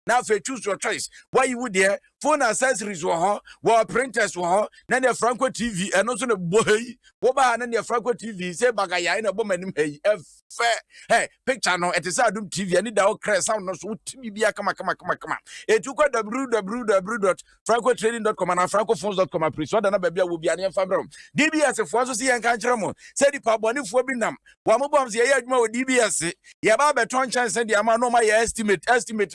Now, if you choose your choice, why you would there? Phone accessories were printers were then the Franco TV and also the boy. Woba and the Franco TV say bagaya in a woman fair. Hey, picture no, it is Adom TV and the crest sound no so TV come. It took www.francotrading.com and francophones.com. Please, what another baby will be an infamous. DBS if was to see and can't said the paboni for binam. One more bombs here with DBS. Yababa ton chance and the amount no my estimate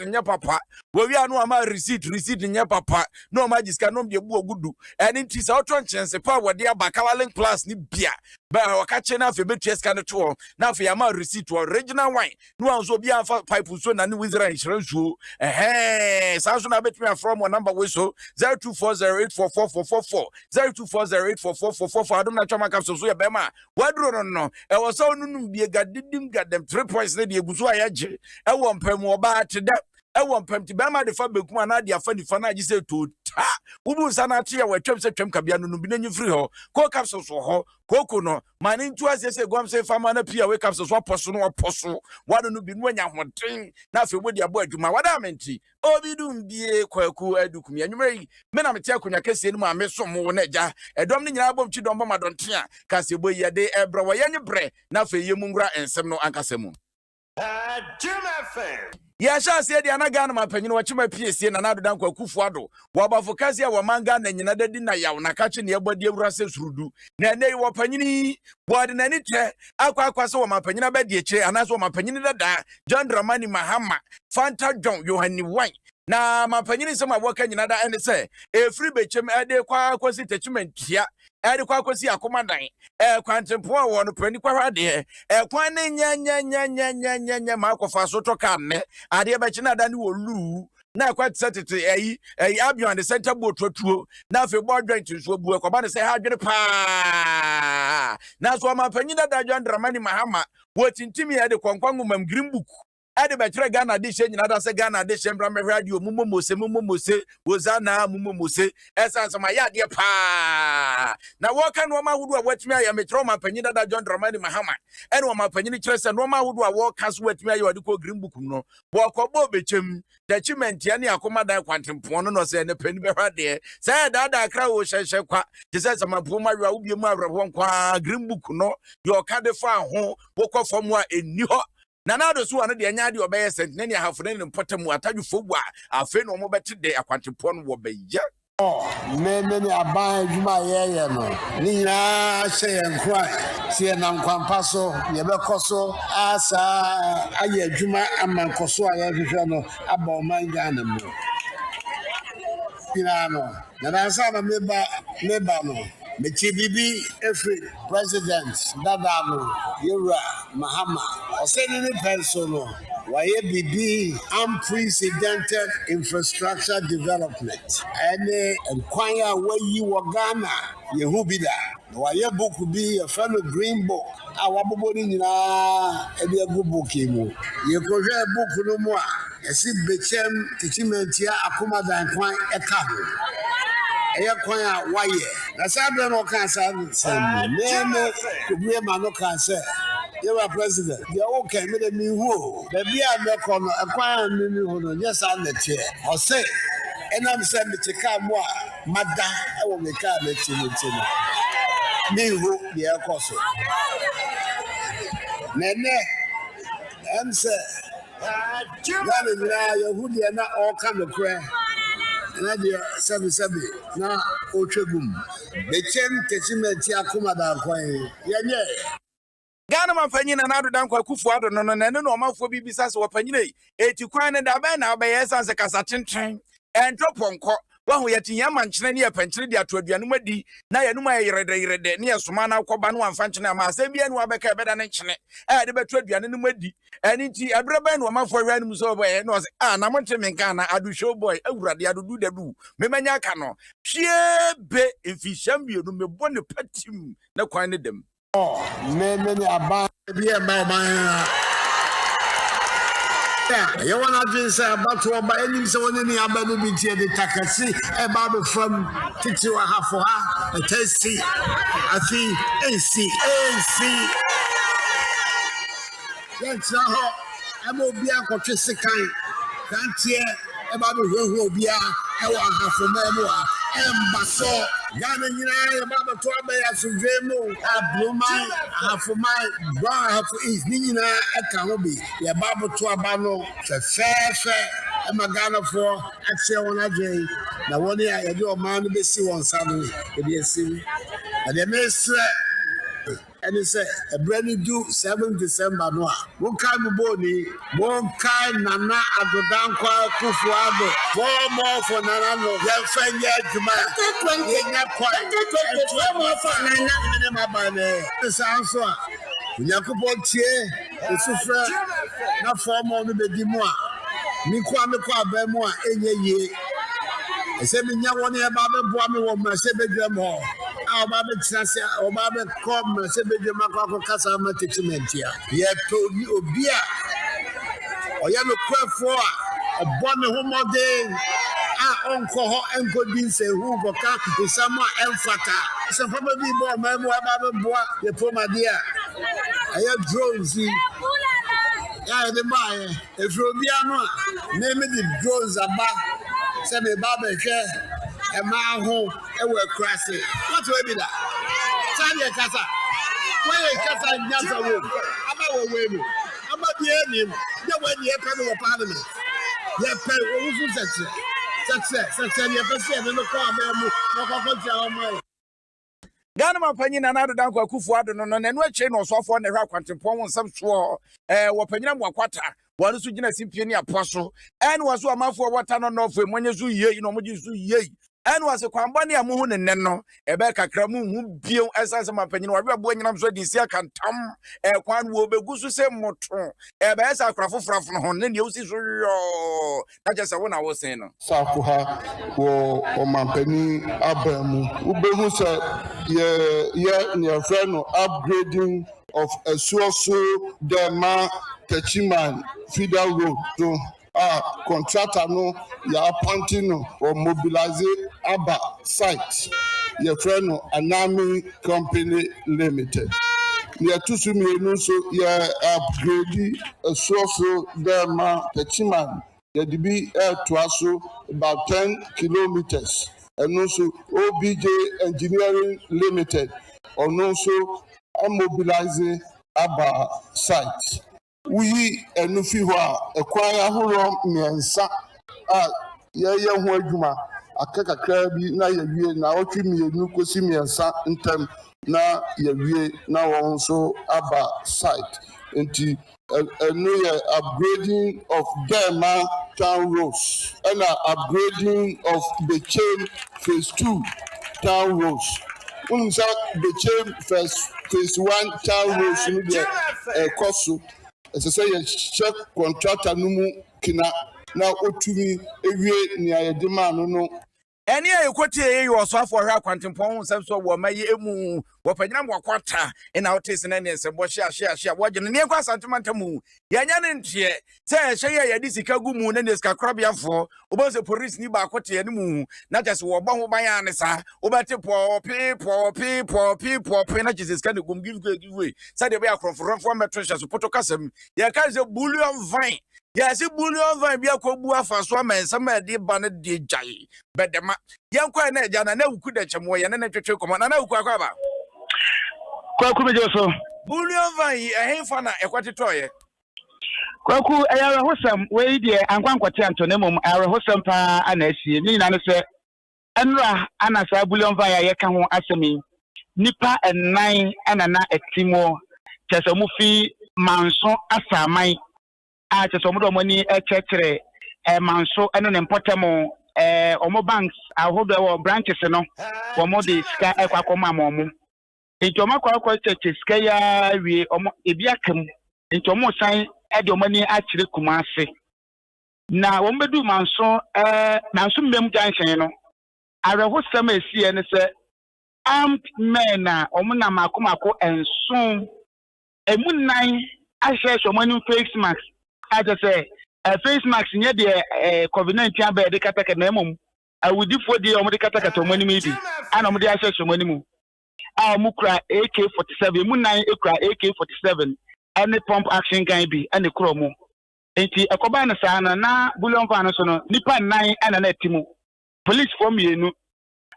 in your papa. Where we are no ama receipt in your papa. No magis can be a good. And it is out on chance a power dear Bacalling plus ni beer. But our catching up a bit chest can tour. Now for your receipt to original wine. No one will be a pipe soon and with insurance. Hey, Samson, I bet me from one number whistle 0240844444 0240844444. I don't know how much so Bema. What do no? I was so no be a goddamn got them 3 points. Lady Busuayaji. I won't pay more bad to that. I want Pem to Bama the Fabric one idea funny fana just said to ta. Ubu Sanatia where Trump said Trump Cabiano Nubin free ho, co capsules or ho, coco no, man into us as a guam say Famana Pia wake up so what person or postal. Why don't you be when you want train? Now for what your boy to my what I meant. Oh, we don't be a quaku educum. And you may, men I'm a tell when I can say my mess some more neja, a dominant album to Domba don't tia, Cassibwe ya de ebra wayanya bre, now for you mungra and some no ankasemu. Jim FM. Ya sha se dia na Ghana mapanyin wo chima PSC na nado dan kwakufu ado wo bafokase ya wo manga na nyina dadi na yawo na kache ne ebodi ewura se surudu na nei wo panyini bo de nani te akwa se wo mapanyin abadi eche anaso wo mapanyin dada John Dramani Mahama Fanta John Yohani Wan na mapanyin se ma wo ka nyina da ene se efri bechem ade kwa kwasi techimentia ade kwa kwasi akomadan kwantempo a wo no pani kwa hwade kwan ne nya ma akwafa so toka ne ade be china da ne wo lu na kwa tsetete abion the center boat tuo na fe board joint nso bu kwa ba ne se ha dwene pa na so ma panyin da John Dramani Mahama wo tintimi ade kwankwan ngumam green book ade be kire Ghana de she nyina da se Ghana de she mbra me radio mumomose wozana mumomose essence ma ya de pa na wo ka no ma hudu a watimi aye me kire ma panyin da John Dramani Mahama ene wo ma panyin kire se no ma hudu a wo ka so watimi aye wade ko green book no wo ko bo bechem document ya ne akoma dan kwantempo no se ne pani be hwade se da akra wo hye kwa te se sama po ma wa ubie mu abrabo kwa green book no yo ka de fa ho wo ko fom a eni ho Nanado so ane de anya de obeye sent na ne ahafo ne potam atadwufo bu a afi no mo bete de akwantepo no wo beya me aban adwuma ye no ni nyina hye enkwa se na nkwampa so ye bekoso asa aye adwuma amankoso a ye hwehwe no aba o man Ghana mu no na sa na meba no Mechibibi every president Dadano Yura Mahama Oseni Pensono Waye Bibi unprecedented infrastructure development and kwanya where you were Ghana Yehubida Waye book be a fellow green book awaboboni nyina ebi egu book mu ye proje book no mo a esi bechem techimentia akoma dan kwan eka ho Eya kwanya waye na sabre no kan sa me kubuye ma no kan say you are president the okay me de mi hu be bia me kono kwanya mi hu no yes an the chair o say enam say me tika mo a mada e wo me ka me ti mi hu ye koso nene em say ya yehudi na all kind of prayer na dia sabi na otwegum bechem testament akoma da kwan yenye Ghana manfanyi na nado dan kwa kufu ado no no omafo bibisa se wopanyine eti kwan ne da ba na obeye sanse kasa tentren entroponko wahu yetinya manchene ne yapanchene de ato aduane madi na yanum ayerede ne yesoma na akoba no amfanchene ama asem bia ne wabeka ebeda ne nchene de beto aduane no madi eni nti abraba ne omafo hwanu mu so oboye no se na monte menka na adu show boy awurade adudu dadu memanya aka no hwie be efisham bienu mebo ne patim na kwan ne dem me aba bia ba man you wanna drink say about to buy any so when any abanu bi tie de takasi e ba be from titi wa ha for ha tasty afi AC let's ho am obi akotwe sekan Kantie eba be hwehu obia e wa hafoma mu a embaso Ghana nyina eba be to abeya sudwemu abluman hafoma brown hafu is ni nyina eka ho bi ye ba be to aba no fefe ema Ghana for ache won adwen na woni a ye de o man no be si won sa no e de esi na de mesre and it's a brand new 7 December no one kind of body one kind Nana Adodankwa Kufuado one more for Nana no your friend yet to my one more for Nana in my bane this answer Yakubo tie esufra na form on the dimu a mi kwa abemu a enye ye ese mi nya woni e ba be boa me wo ma se bedwam ho Oba be trase oba be come se bedwam akọ kasa ma treatment ya ye to obi a oya no kwafo a obo ne homode a onko ho enkodi se hu go ka isama emfata se papa bi bo ma mu aba be boa ye pomade a aya drones ya de ba efro obi anu a na me di drones aba se me ba be hwe e ma ho e we krase what we be that Sanya kasa we kasa nyasa wo aba we mu aba bi enim ya we ni e pa no parliament ya pe wo su sexe ni e pa se no ko amamu no ko tia o mai Ghana mapanyin na Nado Danko Akufo-Addo no nanu ache no sofo na hwa kwantempon won sam so wo panyina mu akwata wonu so gina simpie ni aposo en wo so amafo wota no no fo monye so yie no moji so yie en wo se kwamba ne amu hu ne no ebe kakra mu hu bio esanse mapanyin wa abo nyinam so di si akantam kwan wo begu so se moto ebe esa akrafofrafo no ne ne usi so yo na je se wo na wo sen no sakuha wo o mampani abamu ubehu se ye ne friend upgrading of a so dema Techiman feeder road to contractor no ya appointing no or mobilize aba site your friend no Anami Company Limited. Ya tusumi no so ya upgrade a so dema Techiman ya dibi to aso about 10 kilometers and also OBJ Engineering Limited or also mobilize aba site. We enufi ho a ekwan ahoro miensa a ye ho adwuma akakakra bi na ye wie na otwe mienu kosi miensa ntem na ye wie na won so aba site enti enu ye upgrading of Bema town roads and upgrading of the chain phase 2 town roads unsa the chain phase 1 town roads ni de koso as I say, check contractor no kina na otumi ewie ni ayedema no eni ayekoti eyi osofo hwa kwantempon semso wo maye emu wo panyina mo kwata ina otese na ne se bo hia wo gye ne kwa santimantamu yanya ne ntie se hye ya disika gumu na ne sika krabiafo obo se police ni ba kote ne mu na jase wo bo ho ban ya ne sa wo bete po na jese sika ne gum give sa de be akrofrofo metro so poto kasam ya ka se bullion vine Yes, bullion van be a cobu afaso man, some de banner de jay. But the young quite jana no could at chamo and a church command. I know Quakaba. Kwaku Bullion van, a hand a quatitoy. Kwaku, I have a wholesome way, dear, and one quatanto nemo, our wholesome pa and a sea, Nina say, Anra, Anasa bullion via Yakan Asami, Nipa and 9 and a Timo, Chesamufi, Manson, Asa, my. Ati somudo money chechere manso eno ne mpotamo omo banks ahodo wo branches no omo de sika ekwakoma momo nti omo kwakwa cheche sika ya wie omo ebi akam nti omo san ede omo ni akire kumase na omo bedu manso mmem junction no areho sam esi ene se armed men na omo na makomako enson emunan ahye so money face mask I just say face mask near the COVID-19 bed the kataka nemum. I would do for the Omodikataka to money maybe. And Omodi access to money mu. Our Mukra AK-47, Munai Ekra AK-47, and the pump action can be and the chromo. enti ekoba na saa na bullion van so no nipa 9 ana na timu police form yenu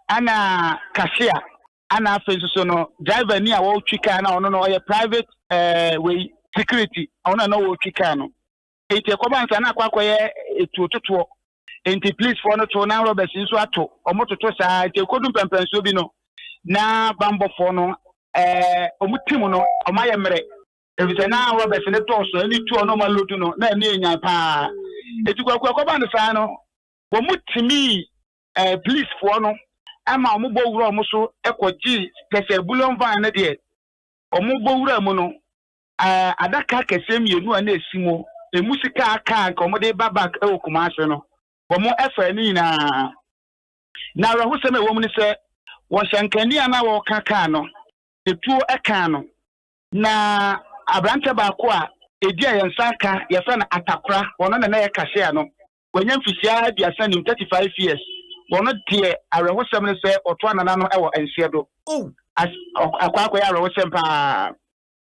ana cashier ana afenso so no driver ni a wo twika na ono no oye private way security ono na wo twika no enti ekoba nsa na akwakoye etuototo enti police for no to na robbers nso ato omototo saa enti kodum pempenso bi no na bambo for no omutimu no omaye mere ebise na robbers ne to so ni tu ono ma lodu no na ni enya pa enti kwakoba no saa no wo mutimi police for no ama omugbo wura omuso ekoji pese bullion van na de omugbo wura mu no adaka kesem yenu na esimo emusika aka ka omode babak ewokuma no womo efa ni na rahusem ewom ni se wo shankani ana wo kaka no etuo eka no na abrante ba ko a edi ayensanka yefa na atakora wono na ye kase no wanya mfisia dia sanim 35 years wono die arahusem ni se oto anana no ewo ensiedo akwa ya arahusem pa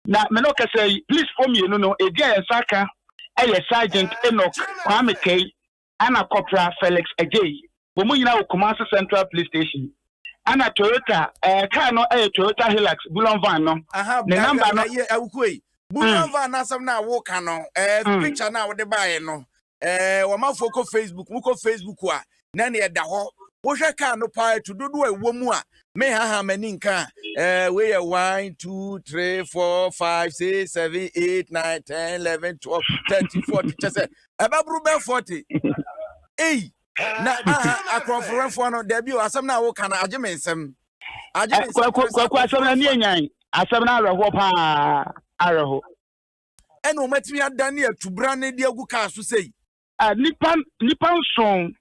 na meno kase please form you no edi ayensanka Sergeant Enoch Kwame K ana Corporal Felix Ajay bomu nyina Okumasi Central Police Station ana Toyota car no Toyota Hilux bullion van no ne number no awukoi bullion van asam na wo ka no picture na wo de bae no wo mafoko Facebook muko Facebook a na ne da ho wo hwe car no pa to dodo ewo mu a me ha mani nka we 1 2 3 4 5 6 7 8 9 10 11 12 13 14 just ababru be 40 na akrofrefo no da bi asam na wo kana agimensem kwa asam na nienyan asam na arho pa arho eno matimi adane atubra ne de agu ka so sei nipa nson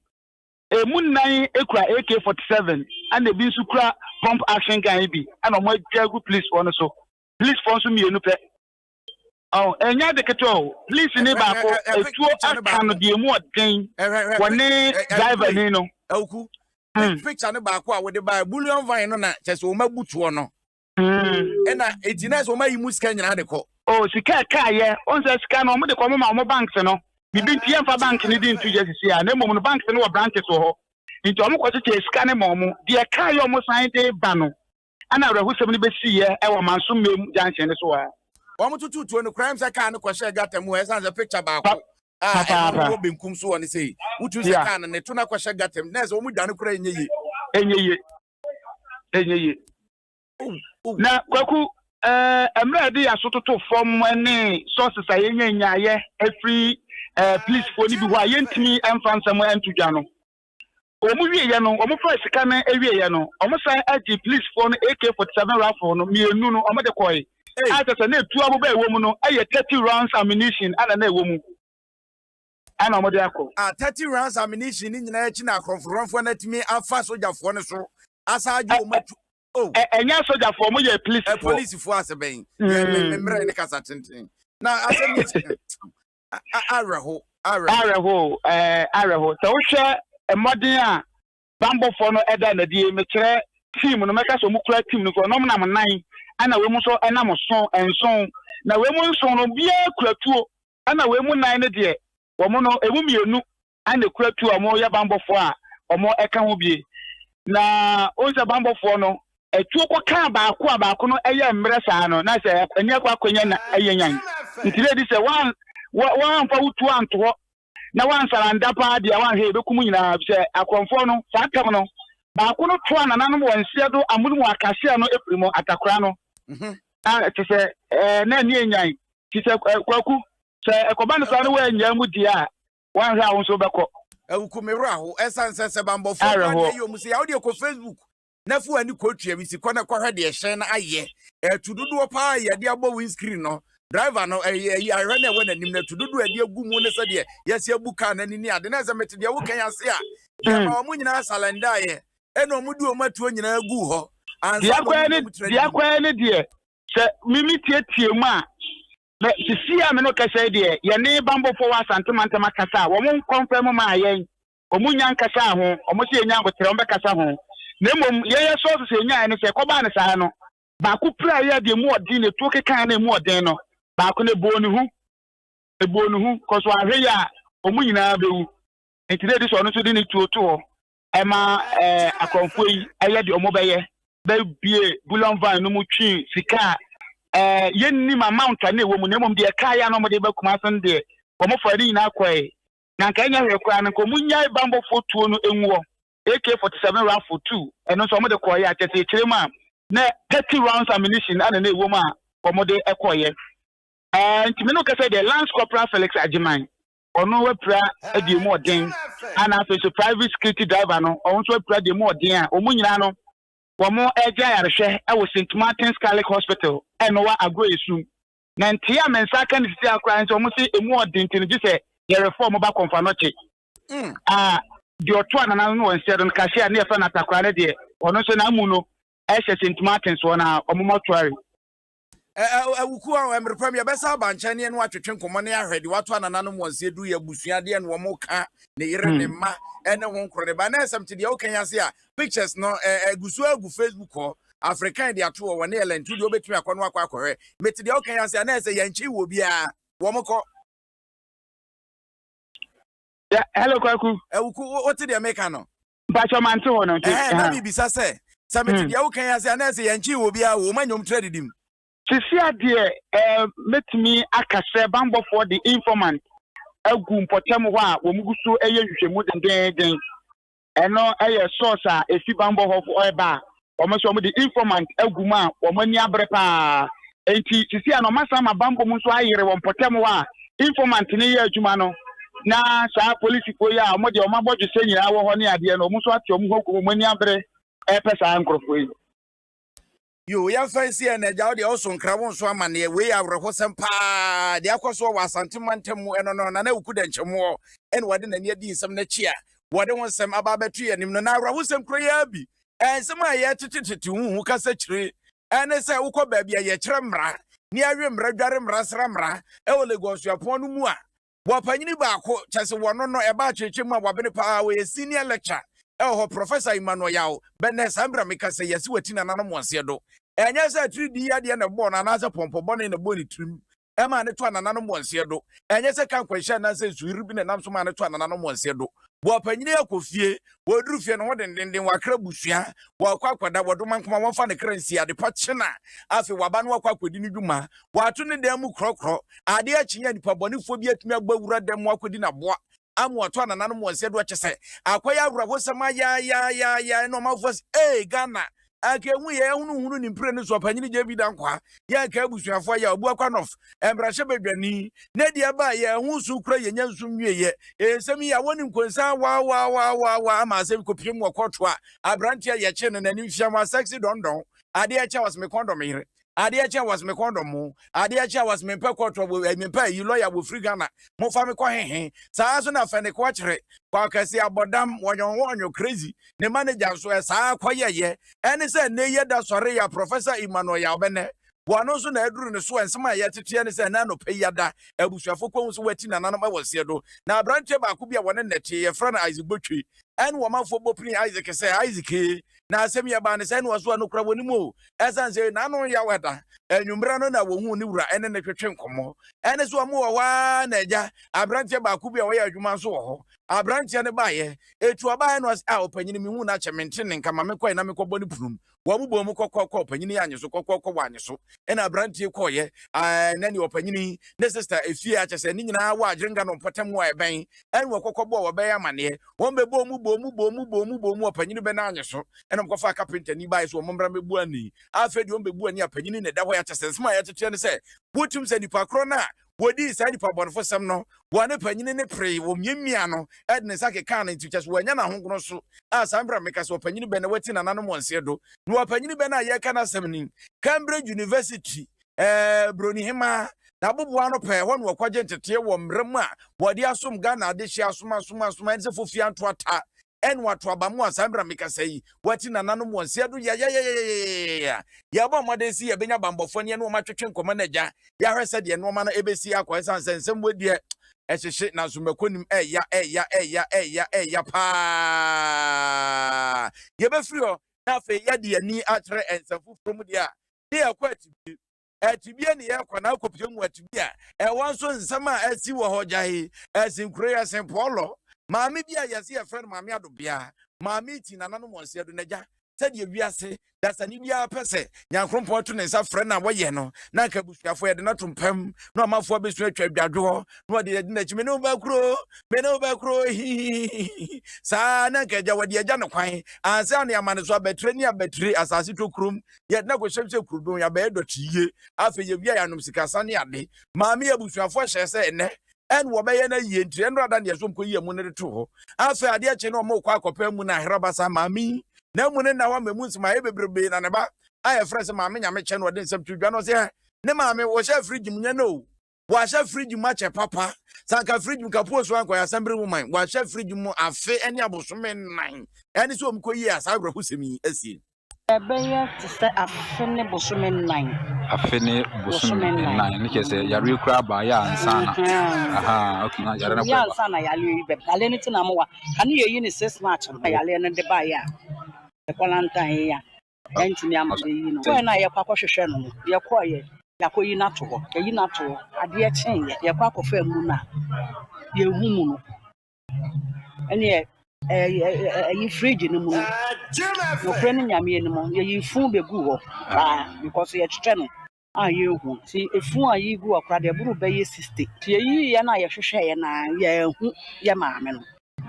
munnan ekura AK47 and the bin sukura pump action guy bi and o mo jagu police for no so police for so mienu pe enya de keto police ni ba ko etuo aka no de mu odin woni driver ni no awku picture ne ba ko a wo de ba bullion van no na chese o mabutuo no na etina so mayimu sika nyina de ko sika ka ye on se sika no mo de ko mo banks no bibi ntia fa bank ni di ntu jesi a na mom no bank no wo branches ho nti omo ko che sika ne mom de ka yo mo san de ba no ana rahusem ni be siye e wo manso mem junction ne so a wo mo tutu no crimes aka ne ko share gata mu esan the picture ba ko wo benkum so woni sei utu se ka ne to na ko share gata na so mu dane kura enyeye na kwaku emra de asototo form ne sources ayenyanyaye every police for ni bi wa yentimi emfansam entudwa no omu wiye no omu fa sika na ewiye no omu san agi police for no AK47 rifle no mienu no omu de koy atasa na etu abuba ewo mu no aye 30 rounds ammunition ana na ewo mu ana omu de akọ 30 rounds ammunition ni nyina echi na akrofronfo na timi afa sojafo ne so asaaju omatu enya sojafo mu ye police for aseben memre ne kasa tenten na asem Araho so hwe emodin a bambo for no eda na die me kire team no meka so mu kura team no no na nan ana we mu so ena mo so enson na we mu nson no bia kura tuo ana we mu nan ne de wo mu no emu mienu ana kura tuo mo ya bambo for a omo eka ho bie na onza bambo for no etuo ko ka ba ko no eye mre saa no na se eni akwa kwanya na eye nyan ntire di se wan fa utu anto na wan saranda pa dia wan he bekum nyina se akonfo no satam no ba ko no to anana no won siedo amunu akase no efrimo atakora no se na ni enyan ti se kwaku se ekoba no sa no wa nya mu dia wan hwa won so beko awukumero aho esanse bambo fo na yo musi ya odi ko Facebook na fu ani ko twa bisi ko na ko hwe de hye na aye tududu pa ya de abo windscreen no driver no ahwe na we na nim na tududu ade agu mu ne se de yesi abuka na ni ade na se mete de wo kan yase a ya ma omu nyina salenda ye eno omu du omatu nyina agu ho dia kwa ne de se mimi tie mu a na sisi a me no kasa de ye ne bambo fo wa santemanta makasa wo mo confirm ma ayen omu nyan kasa ho omu se nyan gotere ombe kasa ho na mom ye so se nyan ne se ko ba ne sa no ba ku pra ye de mu odin ne to keka na mu odin no ba ku ne bo ne hu ebonu cause wa hwe ya omu nyina bewu entire dis onu so di ni tuoto ema akonfo yi eye de omo beye be bie bulon van no mu twi sika yenni ma amount na ewo mu na mom de ka ya no mo de be kuma san de omo fari nyina kwai na nka enya hwe kwa na ko munya bambo fotuo no enwo AK-47 round for 2 eno so mo de koye atete kirema na 30 rounds ammunition ana na ewo ma omo de ekoye ntimi no kase de Lance Corporal Felix Ajiman ono wepra edi mu odin ana fe so private security driver no ono so wepra de mu odin a omu nyina no womo eja yarehwe e wo St Martin's Catholic Hospital eno wa agro esu na ntia mensa kan sisi akra nso omu si emu odin tin ji se ye reform ba konfa no che de oto anana no won sedo kashia na efa na takra ne de ono so na amu no e hye St Martin's wona omu mortuary awuku a emrepam ya besa abancha ne no atwetwe nkomo ne ahwede wato anana mo nse du ya busua de ne wo mo ka ne yire ne ma ene wo nkrone ba na esem te de okan yase a pictures no agusu agu Facebook ho African de ato wo ne elentu de obetumi akono akwa meti de okan yase na ese yanchi wo bia wo mo ko yeah hello kwaku awuku what de make no bacho manto ho no na bibisa se meti de okan yase na ese yanchi wo bia wo manyom tradidim Sisia de metimi akase bambo for the informant agu mpotem ho a wo mugusu eye hwehwemu den eno eye source a efi bambo ho fo eba wo mo so mo the informant agu ma wo mani abre pa enti sisia no masa ma bambo mu so ayire wo mpotem ho a informant ne ye adwuma no na sa police ko ya mo de o mabodju se nyina wo ho ne ade no mo so ate o mu ho ko mani abre pesa nkrofo yi yo ya fancy na jawo de oso nkrawo nso amane we awreho sempa de akoso wa santimantemu eno no na ukuda nchemo en wade na ne adi nsem na chia wade won sem aba betu ye nim no na awreho sem kro ya bi ensem aye tetetete hu kasa kire ene se ukọ baabia ye kire mra ni awe mra dware mra sra mra e wo Lagos yapon no mu a wo panyini ba ko chese wono no e ba chechemu a wabene pa we senior lecturer ho Professor Emmanuel Yao benne sambra mekase yesi wati na nanom wonse do enya se 3D ya de na bo na na se pompo bo na bo ni trim e ma ne to na nanom wonse do enya se kan kwahia na se zuiri bi na nam so ma ne to na nanom wonse do bo panyini akofie wo duru fie no ho denden wakra busua wo akwakwada wo do mankoma won fa ne kransi ade pa chena afi waba no akwakodi ni dwuma wato ne dem krokro ade achinya nipa bonifo bi atumi agbawura dem akodi na boa amwoto anana mo nse do kyese akwaya awrabo sama ya no mafos Ghana aka hu ye hunu ni mpre ni so panyini je bi dan kwa ya ka abusuafo ya obu akwanof embrahye bedwani na dia ba ya hu su kura ye nyansum wieye ensemi ya woni nkonsa wa ama se ko piem wo koto a abrantia ye che no nani fiam wa sexy dondon ade ya cha was me kondom ire Adiacha was me condom, Adiacha was me pecoto, me pay you lawyer with free Ghana, mo family cohe, Sazuna fene quatre, Quacasi abodam, one you crazy, the manager so as I quaya ye, and he said, Nay, that's sorry, Professor Emmanuel Bene. One also nedru in the swan, some yet to tianis and nano pay yada, a bush of focus wetting and another was sedo. Now, branch about could be a one in the tea, a friend Isaac Butchie, and woman for Bopri Isaac say Isaac. Na asemi abane se no so anokra woni mu esan se na no ya weda enwumra no na wo hu ni wura ene ne twetwe nkomo ene so mo wa na eja abrantie ba ku bi wo ya adwuma so ho abrantie ne ba ye etu aba no a opanyini mi hu na chemente ne nkama me kwai na me kobɔ ne punum wo bubo mu kokɔ opanyini anye so kokɔ wanye so ene abrantie kɔye na ne opanyini ne sister efie a kyese ni nyina wa agrenga no potem wa eben ene wo kokɔ bɔ wo bɛya mane wo mbebo mu opanyini be na anye so mkofa carpenter ni bai so mombra mebu ani afedi o mebu ani apanyini ne da ho ya chesensema ya tete ne se wotum se nipa kro na wodi sa nipa bonfo sam no wane panyini ne pre wo miamia no edne sake kan na ntichas wanya na hongono so asambra meka so panyini be na wati na nanom wonse do no panyini be na ye kana sam ni Cambridge University broni hema na boboa no pe won wakwaje ntete wo mrem a wodi asom Ghana adehia asoma nse fofia nto ata en watu abamu asambra mikasai wati na nanu mwansi adu ya ba mwadesi ya benya bambofo ne no matwetwe nkoma na gya ya hwese de no ma na ebesi akwa ensensem wedie ehhye na zumakonim eya pa ye be frio na fe ya de ani atre ensafu from dia de akwati Etibia ni yakwana kopyemu etibia wanso nsama asi wo hojahi asinkure asempolo maami bia yase ye friend maami adobia maami ti nananom wonse ado naja sɛdeɛ wiase dasani bia pɛsɛ nyankrompɔ to ne nsa frɛ na wɔyɛ no na ka busuafo yɛde na tompam na ɔmafo abesu atwa adwadwo na wɔde yɛde na kyime ne obakuro saa na ka gya wɔde agya no kwan ansa ne amane so abɛtre ni abɛtre asase to krom yɛde na kɔhyɛmhyɛ kurudon yɛbɛyɛ dɔtiye afɛ yɛwia yɛanom sikasa ne ade maame abusuafo hyɛ sɛ ɛnɛ en wo be ye na yie ntire en rada ne so mko yie mu ne to ho afa ade ache na mo kwa akɔpa mu na herabasa maami na mu ne na wa mamu nsima ye bebrebe na ne ba aye frese maami nyame che no ode nsam tudwa no se ne maami wo hye fridge mu nya no wa hye fridge mu ache papa sanka fridge mu kapo so anko ya sambre mu man wa hye fridge mu afe ene abosome nan ene so mko yie asabra husemi asie Ebeye to say afene bosome nine. Afene bosome nine. Nike say yare kura ba ya ansana. Aha, okay na yare na ba. Ya ansana yare be. Ale ni tina mo wa. Kan ye yi ni 6 March na yare na de ba ya. E kwalanta ya. Enti mi am de yi no. Ko na ye kwa hwehwe no. Ye ko ye. Ya ko yi na to ho. Ye yi na to. Ade chen ye. Ye kwa kofa mu na. Ye hu mu no. Ene you fridge no mu no friend nyame no mo ye fu be gu ho because ye twetwe no ye hu si efu ayi gu akra de buru be ye 60 ti ye ye na ye hwehwe ye na ye hu ye maame no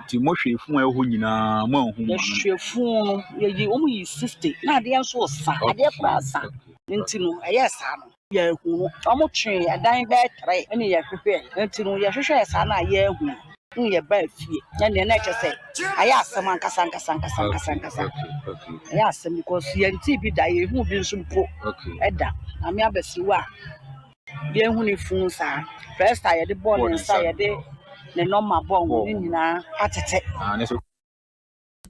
ti mo hwe fu a ho nyina mo hu ye hwe fu no ye omu yi 60 na de enso sa ade kra sa nti no ye sa no ye hu omu twe adan be 3 ene ye hwehwe nti no ye hwehwe sa na ye hu ye ba fie na ne na che say aya asem ankasa aya asem because ye nti bi da ye hu bi nso mpo eda ame abesiwa ye hu ni fun sa first ye de ball nsa ye de ne normal ball ni nyina atete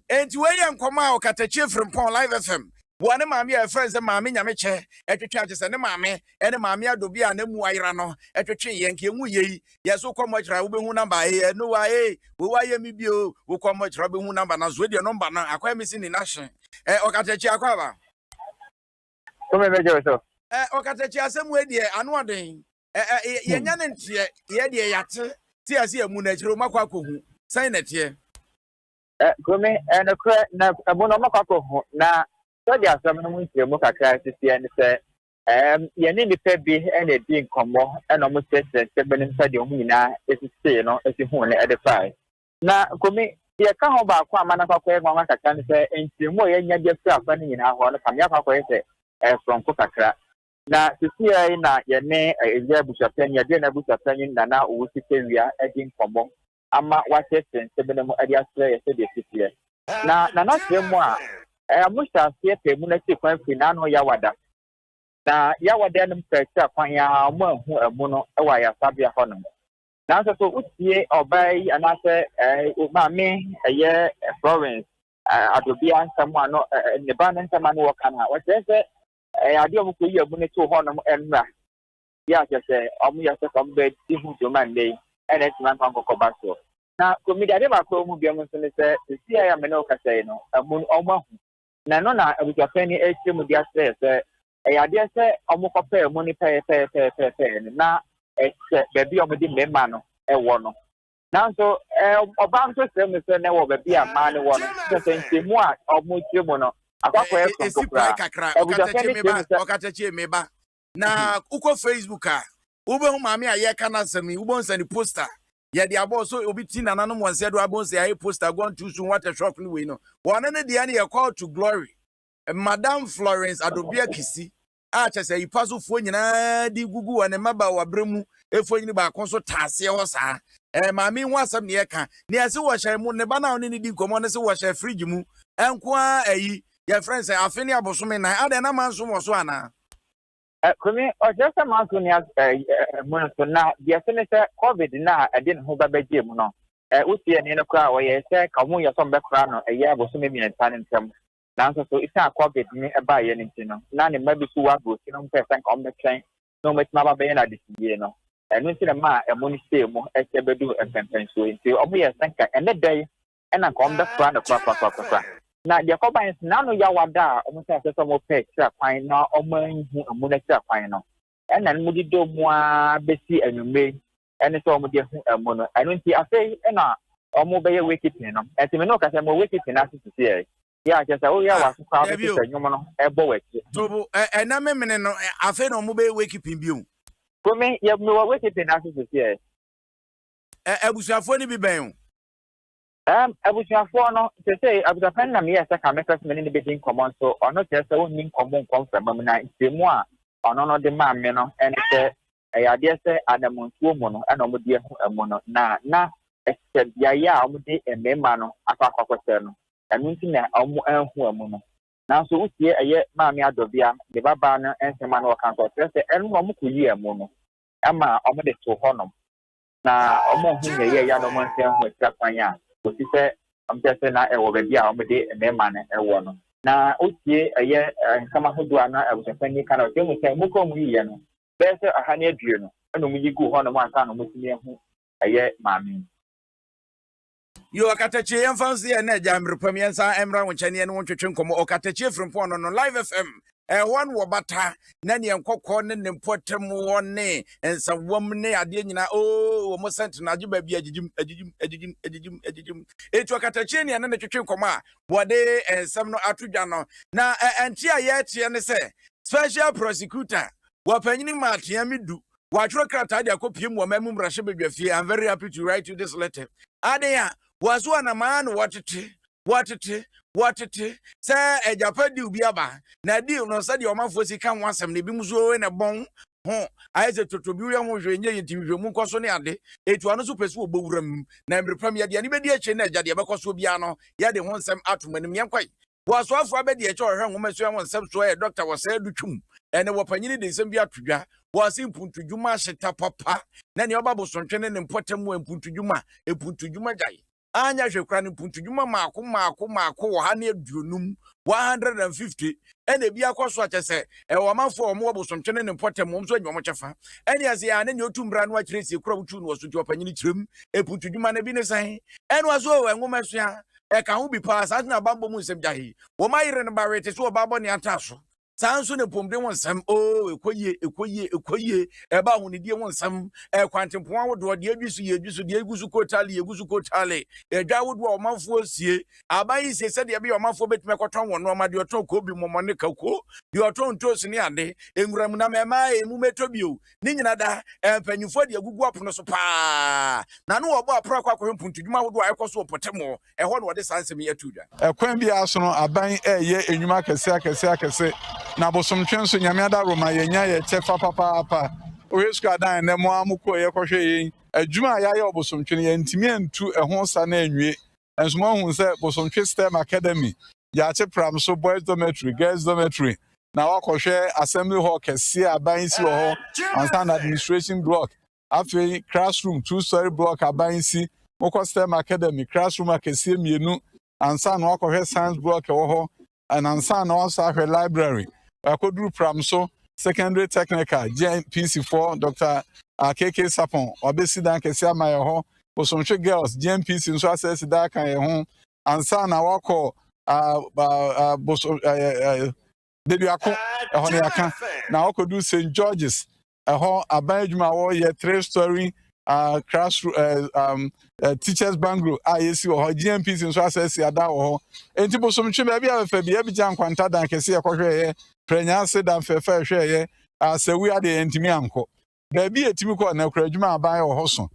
enti we ye nkoma o katachi frimpon live fm One mammy a friends and mammy Yamiche, at the churches and the mammy, and the mammy Adobia and the Muairano, at the tree Yankee Muye, yes, so come much Rabu number, no way, who I am you, who come much Rabu number, as with your number, I quite missing in Nation. Okatachi Aquava. Come here, so. Okatachi, some way, dear, and one day. Yan yet, see, I see a moonage, Romaquaku, sign it here. Come and a crack, a monomacaco, now. So there are some of the crisis and say, you need to be any being common and almost said that 7 inside your mina is still no as you want at the price. Now, come here, come about Quamanaca, Mamma can say, and you more than your self in our one from your from Coca. Now, to see in your name, a year bush of 10 years, dinner bush of 10 years, now, we see a being common. Ama what is 7 ideas play a city. Now, not more. Musta see a munity kwan finano yawada. Na yawada num pesa kwan ya mo hu amuno e wa ya sabia hono. Na so utie obai anase maame eye Florence adobia nsamo ano ne ba ne nsamo no kana. What say ade omu ko yi amuno to hono enra. Ya se omu ya se kom be ti hu do mande ene ti man kan kokoba so. Na komidi ade ba ko mu bia mu so ne se si ya me no ka say no amuno omu na no na abusafani echemu dia say ya dia say omukope mu ni pe na bebi omudi mema no ewo no na so oba nso say me say na wo bebi ama ne wo no say ntemu a omuchemu no akwakoe from kakra okatachi meba na uko Facebook a ube hu maami aye kana sami ubo nsani poster ya di abo so obi ti nananom wanse do abo say aye poster gone too soon what a shock ni we no one ne dia na call to glory Madam Florence Adobia Kisi a chese ipaso fo nyina di gugu wane maba wabremu efo nyini ba konso tase ho sa maami hu asam ne yeka ne ase wo hye mu ne ba na oni ni di komo ne se wo hye fridge mu enko ayi ya friends afeni abosome na ade na manso mo so ana Kumi just a month when you na the senator COVID na I didn't hold back Jim no. Uti and in a crowd where you say, come on, you're some background a year was maybe in time. Now, so it's not COVID me a buy anything. None maybe 2 hours, you know, person on the train. No, much Mama Bayana this year, no. And we see a man, a money stay more as they do a campaign so until only a thank and that day, and I come back front of crop. Now, the combines none of Yawada almost has some more pay, fine now, or money, a money fine. and then mudi do moi besi enume and so mudi mono I don't see afei na omo be wicked no etime no ka say mo wicked na to see yeah just oh yeah was crowd to say nyom no ebo work so na memene no afei na omo be wicked bio ko me ye mo wicked na to see abusuafo ni bi ben abusuafo no te say abusuafo na me yesa ka me first me ni be din common so ono te say woni common confirm me na temu a ono no de ma me no en say ya de say Adom nsuo mu no na omo de emu no na except ya omo de emema no akwakwakose no anu nti na omo anhu emu no na so utie eye ma me adobia de baba no ensema no kan so say enu omo kuyi emu no ama omo de to honom na omo hu ne ye ya no mo nse hu ekapanya o ti se am te se na e wo be bia omo de emema no e wo no na utie eye nkama hodo ana e wo se fani kana o te mu se mu ko mu yi no be se ahane adue no eno mu yi gu honom asa no mo ti ne hu eye maami yo akatachi yemfansi na jamrepam yensa emra wonchane ne wontwetwe nkomo okatachi frempon no live fm one wo bata na ne nkokọ ne ne mpotem wonne ensawom ne ade nyina wo mo sent na agiba bia agigim etu akatachi ne ne twetwe nkomo a bode ensam no atodwa no na enti a ye tie ne se special prosecutor wapanyini matia midu watro krata de akopiem wo mamum rahye bedwafie. I'm very happy to write you this letter adeya wazo na maana watete say ejapadi ubi aba na di no sade o mafo sika ho asem ne bi muzo na bon ho aize totobi wi ho hwenye yintimhwe mu koso ne ade etu ano so pese obowuram na mbrepam ya de ne bedi eche na agade bekoso bia no ya de ho nsem atomanim yankwai waso afo abedi eche ohwe ho maso ya ho nsem so ya doctor wasa adutwum ene wopanyini de nsem bi atodwa wasi mpuntudwuma hyeta papa na ne oba bosontwene ne mpotem wa mpuntudwuma epuntudwuma gai anya hwekra ne mpuntudwuma maako wo ha ne aduonum 150 ene bi akoso achese wo mafo o mo bosontwene ne mpotem mo so anwom chefa ene ase ya ne otumbra no akiresi ekura wutu no woso opanyini tirem epuntudwuma ne bi ne san ene waso enwomasua ka ho bi pa sa na bambo mu nsem jahi wo mayire ne barete so obabo ne ataso sanso ne pomde won sam ekoye eba hu ne die won sam kwantempo awodo de adwisu de egusu kotale edwa wodo omanfo sie abayi se de be omanfo betime kwaton won no ma de oton ko bi momone kako de oton ntos ne ade enguram na mema emu metobio ni nyina da panyufo de agugu apono so pa na no obo apro akwa mpuntudwuma wodo ayekoso opotemo ho no de sansem yatudwa kwan bi aso no aban eye enwuma kese na bosomtwen so nyame ada roma yenya ye chefa papa oyesu adan ne mo amuko ye kohwe yin adwuma ya ye obosomtwen ye ntimi antu ehon sa na anwie enso mo hu se bosomtwen STEM Academy ya che pram so boys dormitory girls dormitory na wakohwe assembly hall kese aban si wo ho ansan administration block afi classroom 2-story block aban si moko STEM Academy classroom akese mienu ansan wakohwe science block wo ho ansan also have library akoduru pram so secondary technical GMPC4 Dr. KK Sapon obesi dan kese amaye ho osomhwe girls GMPC nso access da kan ye ho ansa na wako deduako ho ne aka na wakodu St. George's ho abanjuma wo ye 3-story classroom teachers bungalow yes ho GMPC nso access ada ho enti bosomhwe ba bia fa bia bi jan kwanta dan kese ye kohwe ye prenya se dan fefe hwe ye asewi ade entimi anko da bi etimi ko na kura adwuma aban wo hoso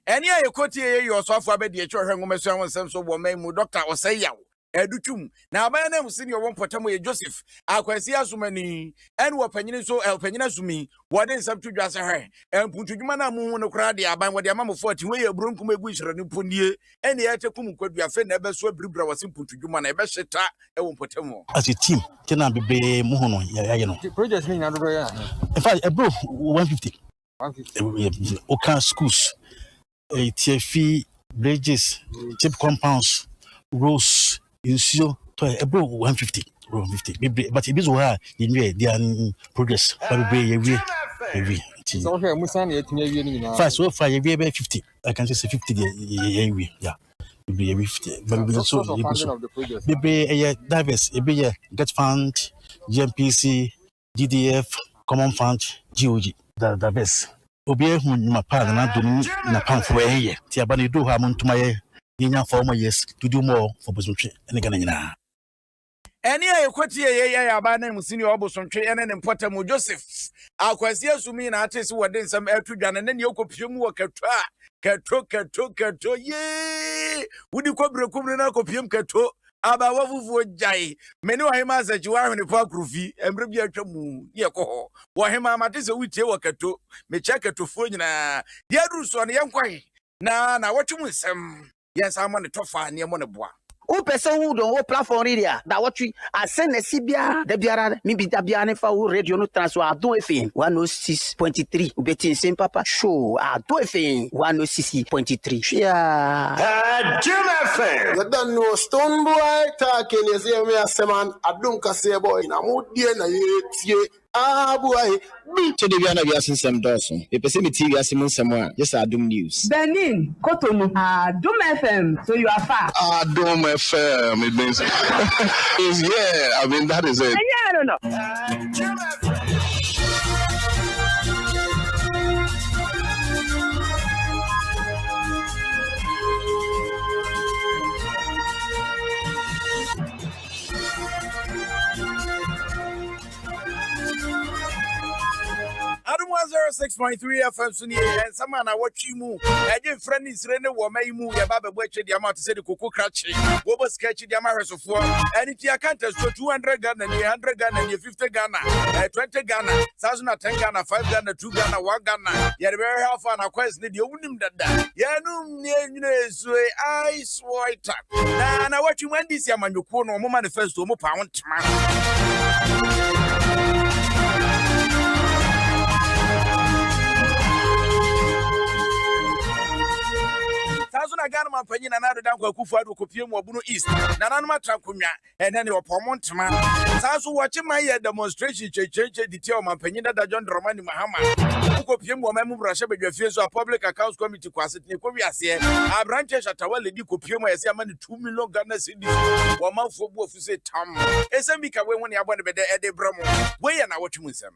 eni aye koti ye yo so afo abedi eche ohwe ngomeso awon nsem so bo mai mu doctor osayawo edutum na aban na musi ne wo mpotamo ye Joseph akwasi asumani eni wo panyini so panyina sumi wo de nsam tudwa se hwe emputudwuma na mu hu no kura de aban wo de amamo 40 we ye brunkum egu hire ne pondie eni ye tekum kwadua fe na ebeso abribra wase mputudwuma na ebe hyeta e wo mpotamo as a team kena bebe mu hu no ya no project ni na do ya in fact bro 150 oka schools TFE bridges chip compounds roads insio to ebro 150 but it is where they are in progress but we so okay musa na etinye wie ni na fast so far we be 50 I can say 50 there yeah we 50 but we so be diverse be get fund GMPC GDF common fund GOG, the best. Obey whom my partner na pound for a year. Tiabani do have to my for more years to do more for Bosumche and Ganina. Any a quati a abandon senior Obosontwe and an important Joseph. Our question to me and artists who are doing some air to Jan and then you could work a Kato, ye. Would you cobra Kumina copium Kato? Aba wafufu jai meni wa hema za jiwa ni pa krufi emrebi atwamu ye ko wa hema matese wutie wakato mechaka tofo nyina dia duso ne yankwai na watwum nsem yes ama ne tofa ne mo ne boa o person who don't platform area that what we ascend the Sibia the biara mi bi tabia ne fa radio no transfer Adom FM 106.3 ubeti same papa show Adom FM 106.3 yeah Adom FM. You don't know Stone Boy talking, you see me as a man, I don't say boy, na mudi na ye. Ah boy, to the Viana Viasin Sam Dawson. A pessimity Yasim somewhere, just Adom News. Benin, Cotonou, Adom FM, so you are far. Adom FM, it means yeah, I mean that is it. Yeah, I don't know. Adom FM. Adom 106.3 FM Sunny and someone I watch you move. I give friend is Rene Wamay move your Baba Wetch the amount to say the Coco Cratchy. What was sketchy the Amaris of war? And if you can't so 200 Ghana, 100 Ghana, 50 Ghana, 20 Ghana, 1,010 Ghana, 5 Ghana, 2 Ghana, 1 Ghana. You're very half an quest need you wouldn't that. Yanum near I swipe. Now what you went this Yaman you call no manifesto more pound. Sazuna Ganama Penny and another down Kufuado Copium or Bruno East, Nanama Trancunia, and then your Pomontman. Sasu watching my demonstration, change detail my penina that John Romani Mahama. Copium or Mamu Rasha, your fears of public accounts committee quasi Nicovias here. Our branches at our lady Copium, I say, 2 million Ghana cities, 1 month for both, say Tom. Esamika when you are going to be there at the Bromo. Way and I watch with them.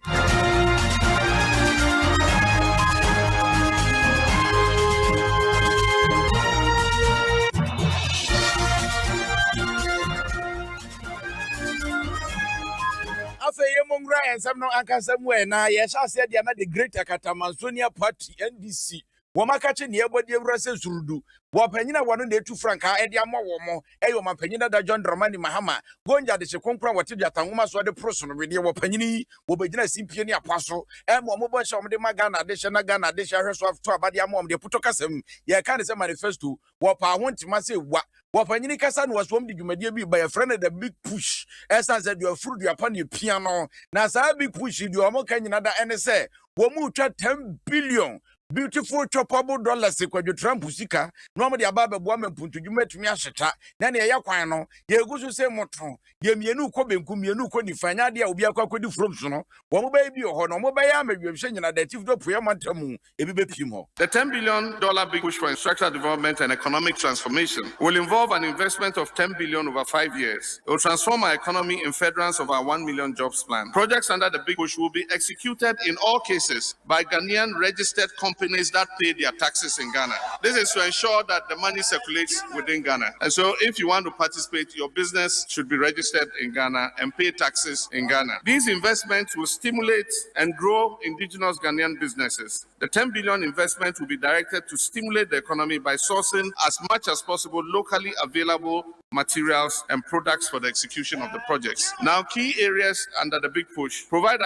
And some no anchor somewhere now. Yes, I said you're not the great Akatamansonia party NDC. Wamakache nearby Russell Surudu. Wapenina one day 2 franc, Ediamo Womo, Eyo Penina da John Dramani Mahama, Gonja de Secompra, what did Yatanguma so the person with your Wapenini, Wobedina Simpiani Apostle, and Momoba Sham de Magana, de Shanagana, de Shares of Trabadiamom, de Putokasem, ya can't say manifesto, Wapa want to say what. Wapanini Kasan was one you may be by a friend at the big push. As I said, your fruit upon your piano. Now, a big push, you are more kind another NSA. Womu 10 billion. Beautiful choppable dollars, sequel you Trump Pusika. Normally above a woman put to you met me as a chat. Then a yaquano, ye go to say motron. Ye mienu cobin cum yenu coni fanadia will be a cockody from sono. One baby or no mobile maybe you've seen that if the Puyamantamu, a baby pimo. The $10 billion big push for infrastructure development and economic transformation will involve an investment of $10 billion over 5 years. It will transform our economy in furtherance of our 1 million jobs plan. Projects under the big push will be executed in all cases by Ghanaian registered companies that pay their taxes in Ghana. This is to ensure that the money circulates within Ghana. And so if you want to participate, your business should be registered in Ghana and pay taxes in Ghana. These investments will stimulate and grow indigenous Ghanaian businesses. The $10 billion investment will be directed to stimulate the economy by sourcing as much as possible locally available materials and products for the execution of the projects. Now, key areas under the big push provide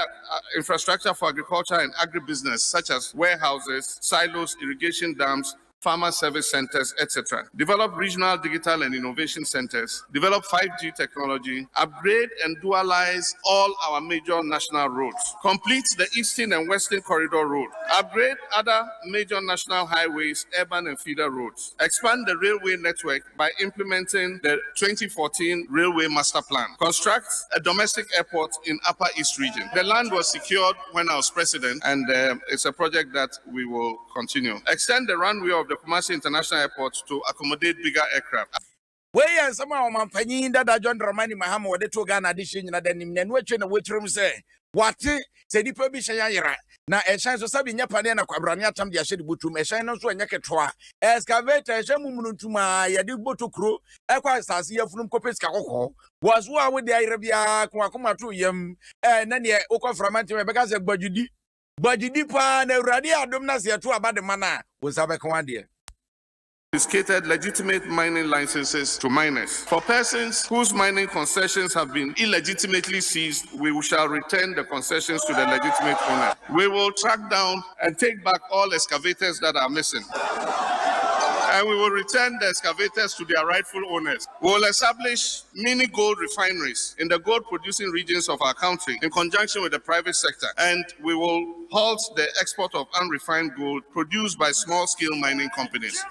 infrastructure for agriculture and agribusiness, such as warehouses, silos, irrigation dams, farmer service centers, etc. Develop regional digital and innovation centers. Develop 5G technology. Upgrade and dualize all our major national roads. Complete the Eastern and Western Corridor Road. Upgrade other major national highways, urban and feeder roads. Expand the railway network by implementing the 2014 Railway Master Plan. Construct a domestic airport in Upper East Region. The land was secured when I was president, and it's a project that we will continue. Extend the runway of the Kumasi International Airport to accommodate bigger aircraft. Wei and some of my penny that John Dramani Mahama or the two Ghana addition in the name and which in the wait room say. What said the publisher Yara? Now a chance of Sabin Yapana Quabrania Tam the Shed Butum, a shine also a yakatoa. Excavator, Shamunutuma, Yadu Boto crew, Equas here from Copeska was one with the Arabia, Quacoma to Yam, and then the Oko from Antimagas Bajudi. Bajudipa, the Radia Domnasia to about the mana was Abaquandia. Confiscated legitimate mining licenses to miners. For persons whose mining concessions have been illegitimately seized, we shall return the concessions to the legitimate owner. We will track down and take back all excavators that are missing. And we will return the excavators to their rightful owners. We will establish mini gold refineries in the gold producing regions of our country in conjunction with the private sector. And we will halt the export of unrefined gold produced by small scale mining companies.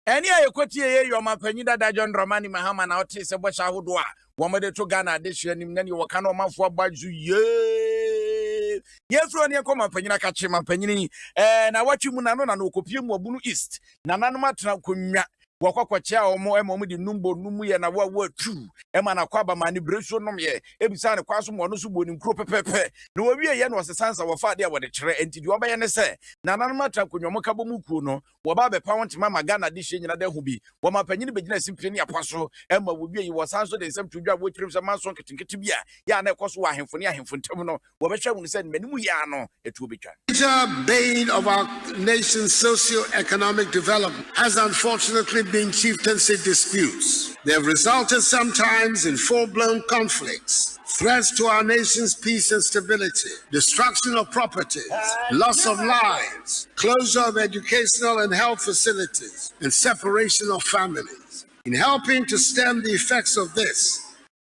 Any I quote your mapenida da John Romani Mahama now tis a bush woodwa. Womade to Ghana this year, and then you were cano man for baju ye. Yes, run your common penina catch him and penny. And I watch you Munano and Okopium or Bunu East. Nananamatra Kunya. Wakwacha or more the number Numi and a word two. Emana Quaba manibration no ye. Ebisana Quasum or Nusubu in Crope Pepe. No, we was the sons of a father with the tray and did you obey and say. Nananamatra Kunyomokabomukuno. Wababe Pound Mama Ghana dish in other hubi. Wama Penny business simply apostle. Emma would be was answered the same to job which trims a man son to get to be. Yana Coswa him for near him from Terminal. Wabasha will send Menuyano, it will be done. The bane of our nation's socio-economic development has unfortunately been chieftaincy disputes. They have resulted sometimes in full-blown conflicts, threats to our nation's peace and stability, destruction of properties, loss of lives, closure of educational and health facilities, and separation of families. In helping to stem the effects of this,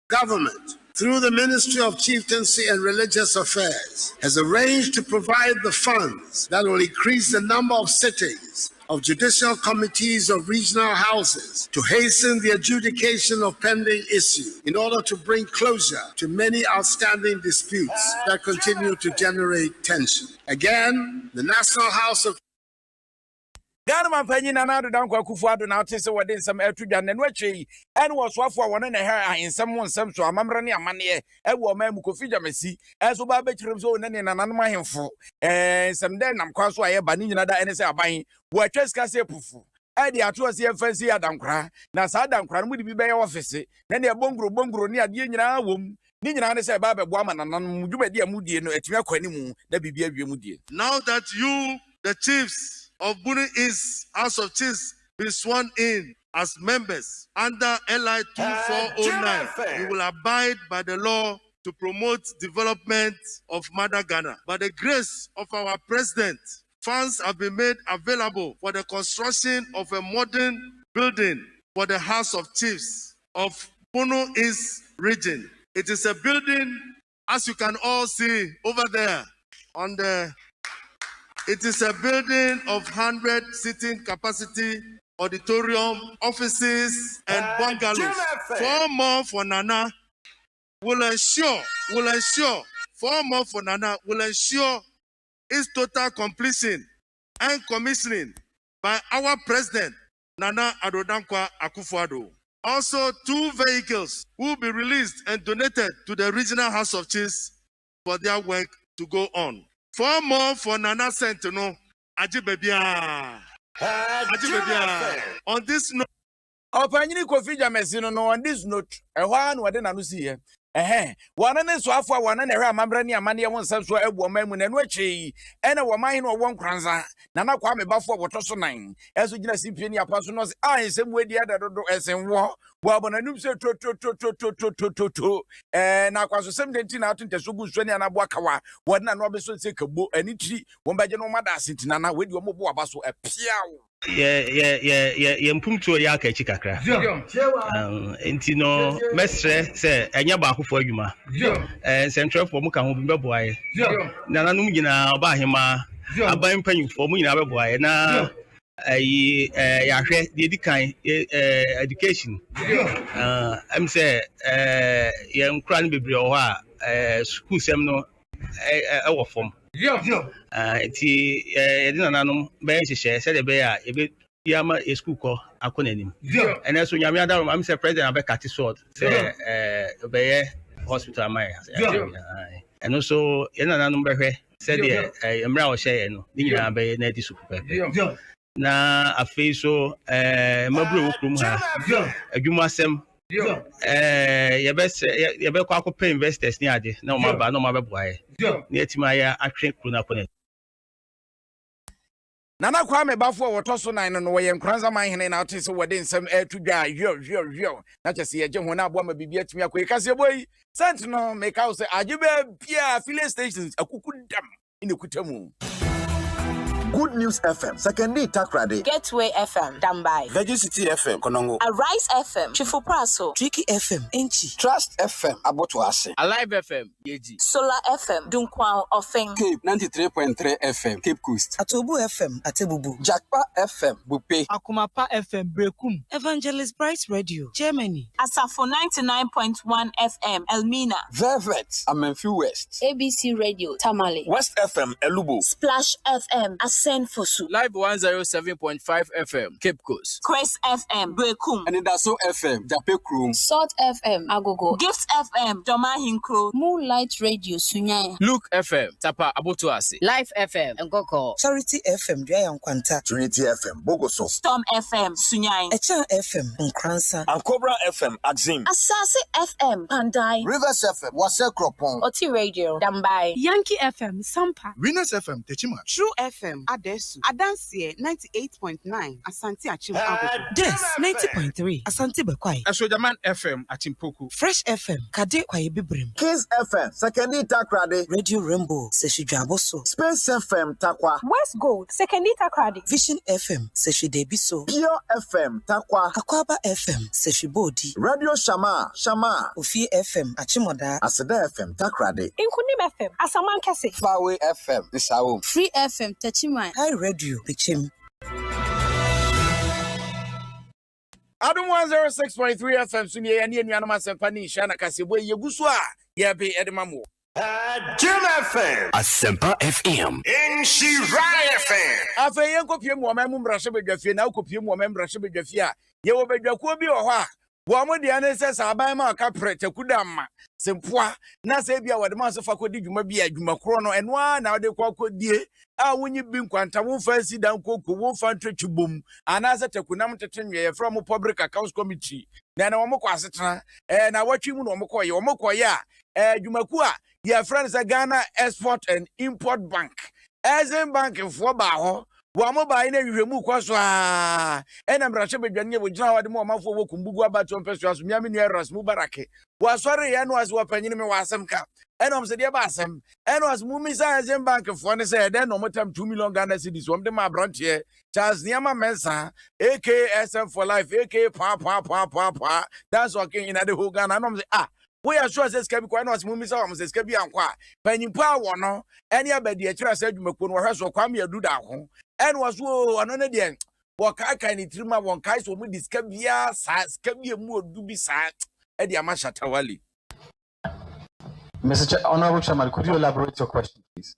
government, through the Ministry of Chieftaincy and Religious Affairs, has arranged to provide the funds that will increase the number of sittings of judicial committees of regional houses to hasten the adjudication of pending issues in order to bring closure to many outstanding disputes that continue to generate tension. Again, the National House of Ghana man penny na na do dan kwakufu ado na ate se wode nsam atudwa ne no atwe ene wo so afo won na ha nsam nsam so amamre ne amane e wo ma mu Kofi Jamasi enso ba be kirem so ne ne nanan mahemfo nsam den nam kwa so aye ba ni nyina da ene se aban wo atwa sika se pufu e de ato se fansi adankra na sa adankra no mu di bi be ye office na ne bongro ne ade nyina wom ni nyina ne se ba be bo ama nanan mu dwumadi amudie no atumi akwani mu da bibia awiemudie. Now that you the chiefs of Bunu East House of Chiefs be sworn in as members under LI 2409. You will abide by the law to promote development of Mother Ghana. By the grace of our president, funds have been made available for the construction of a modern building for the House of Chiefs of Bunu East region. It is a building, as you can all see over there on the It is a building of 100 seating capacity, auditorium, offices, and bungalows. 4 more for Nana will ensure 4 more for Nana will ensure its total completion and commissioning by our president, Nana Addo Dankwa Akufo-Addo. Also, 2 vehicles will be released and donated to the Regional House of Chiefs for their work to go on. 4 more for Nana Sentinel. Ajibebia. On this note, Opanyini Kofi Jamasi no on this note, ehwa na wade na no si wana ne so afọ wana na hwe amambre ne amane won sam so ebu omamu na no achi ene wo man no won kranza na na kwa me bafo boto so nan eso gina simpie ni apaso no ensem wedi adadodo esenwo wo abonanum se to na kwaso sem denti na atonteso gu so ne anabo akawa wode na no obeso se kabo anitri won baje no mada asentina na wedi wo bo abaso epiawo ye mpumtuo ya aka echi kakra enti no mesre se enya ba akofo adwuma central for mu ka ho bi beboaye na nanum nyina ba ahema aban panyufo mu nyina beboaye na ayi ya hwe de dikan education am say ye nkura no bebre o ha school sem no e fom enti ye di nananum be hyehyɛ sɛ de be ya Yama a school call Akonenim. And as when Yamada, I'm say President Abekati sword, say hospital Maya. And also in another number said a Mra share no, Nina Bay Neti Super. Na a face so Mabru Krumha, a Jumasem. Your best pay investors near the no my boy. Near to my action Krunapone. Nana Kwame Bafo Watoso 9 no way and Kranza mine and out is within some air to die. Yo. Not just see a gem when I want to be at me a quick as your boy. Sentinel make out say, are you Pierre filling stations a cuckoo dam in the Kutamu. Good News FM, secondly Takrade, Gateway FM, Dambai, Virgin City FM, Konongo, Arise FM, Chifupraso, Tricky FM, Enchi, Trust FM, Abotuase, Alive FM, Yeji, Solar FM, Dunkwang, Offing, Cape 93.3 FM, Cape Coast, Atobu FM, Atebubu, Jakpa FM, Bupe, Akumapa FM, Brekum, Evangelist Bright Radio, Germany, Asafo 99.1 FM, Elmina, Velvet, Amenfi West, ABC Radio, Tamale, West FM, Elubo, Splash FM, Ascend Fosu, Live 107.5 FM, Cape Coast, Quest FM, Brekum, and Daso FM, Jape Krum, Salt FM, Agogo, Gift FM, Doma Hinkro, Moonlight Radio, Sunyaya, Luke FM, Tapa Abotuase, Life FM, Ngoko, Charity FM, Dwayne Kwanta, Trinity FM, Bogoso, Storm FM, Sunyaya, Echa FM, Nkransa, and Cobra FM, Axim, Asase FM, Pandai, Rivers FM, Wase Kropon, Oti Radio, Dambai, Yankee FM, Sampa, Winners FM, Techima, True FM, Adesu, Adansie 98.9, Asante Achim Agogo, Des 90.3, Asante Bekwai, Asojaman FM, Achimpoku, Fresh FM, Kade Kwaye Bibrim, Kids FM, secondly Takrade, Radio Rainbow, Seshijaboso, Space FM, Takwa, West Gold, secondly Takrade, Vision FM, Seshidebiso, Pure FM, Takwa, Akwaba FM, Seshibodi, Radio Shama, Ofi FM, Achimoda, Aseda FM, Takrade, Inkunim FM, Asamankase, Fawe FM, Nisao, Free FM, Techima, High Radio, Pichim. Adom 106.3 FM Sunya and Yanama Sempani Shana Kasibo Yaguswa Yabe Edmamo. Jim FM, Asempa FM, in Shirai FM. Afa yanko pie mo memum brashe bedwafie na ukopie mo memum brashe bedwafie ye wo bedwakuo bi wo ha wo mo de ane se saban ma ka prete kudamma sempoa na se bia wode ma so fa kodi dwuma bi adwuma kro no eno na wode kwa kodie a wonyi bi nkwanta wo fa si dan kokko wo fa ntwetwubom ana se tekunam tetenwe from public accounts committee na wo mo kwa asetena na watwi mu no mo koye wo mo koye a adwumaku a ye friends Ghana Export and Import Bank Ezen Bank for ba ho wo mo ba ina hwehwemu kwaso a ena mbrahye bedwane wo gina wade mo mafo wo kumbugu abato mpeso aso miami nu eras mu barake wo sori ye no as wo panyini me wasem ka ena om se de ba asem ena as mu mi sa Ezen Bank for ne se de no motam 2 million Ghana cedis wo de ma branche Charles Niama Mensa AKSM for life AK pa that's okay in the whole Ghana no say we are sure says can be quite not moving some says can be anqua. Pennypa one, any abedi a trace Edmacon or has or come here do that home, and was woe another day. What I can it trim one kais will be discabia, size can be a more do be sad, Eddie Amasha Tawali. Mr. Honorable Chairman, could you elaborate your question, please?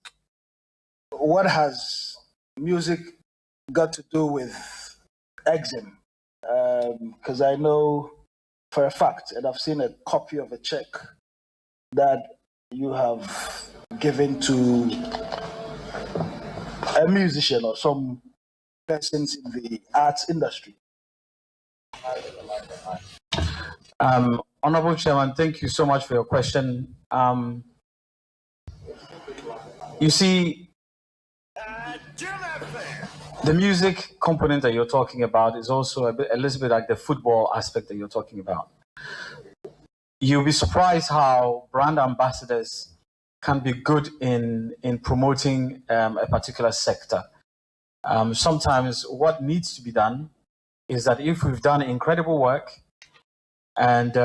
What has music got to do with eczema? Because I know for a fact, and I've seen a copy of a check that you have given to a musician or some persons in the arts industry. Honorable Chairman, thank you so much for your question. You see, the music component that you're talking about is also a little bit like the football aspect that you're talking about. You'll be surprised how brand ambassadors can be good in promoting a particular sector. Sometimes what needs to be done is that if we've done incredible work, and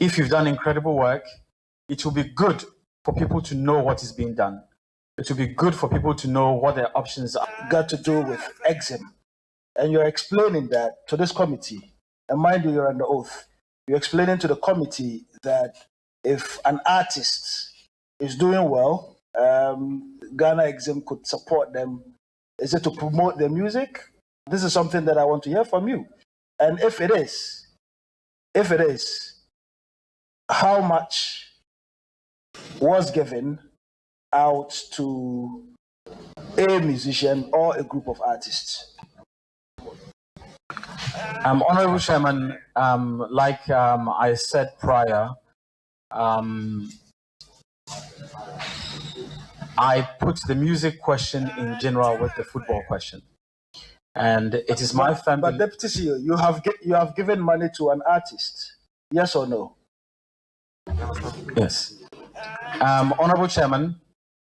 if you've done incredible work, it will be good for people to know what is being done. It will be good for people to know what their options are. Got to do with eczema. And you're explaining that to this committee, and mind you, you're under oath. You're explaining to the committee that if an artist is doing well, Ghana Exim could support them Is it to promote the music? This is something that I want to hear from you. And if it is, how much was given out to a musician or a group of artists? Honorable Chairman, like I said prior, I put the music question in general with the football question. And it is my family. But Deputy CEO, you have given money to an artist, yes or no? Yes. Honorable Chairman,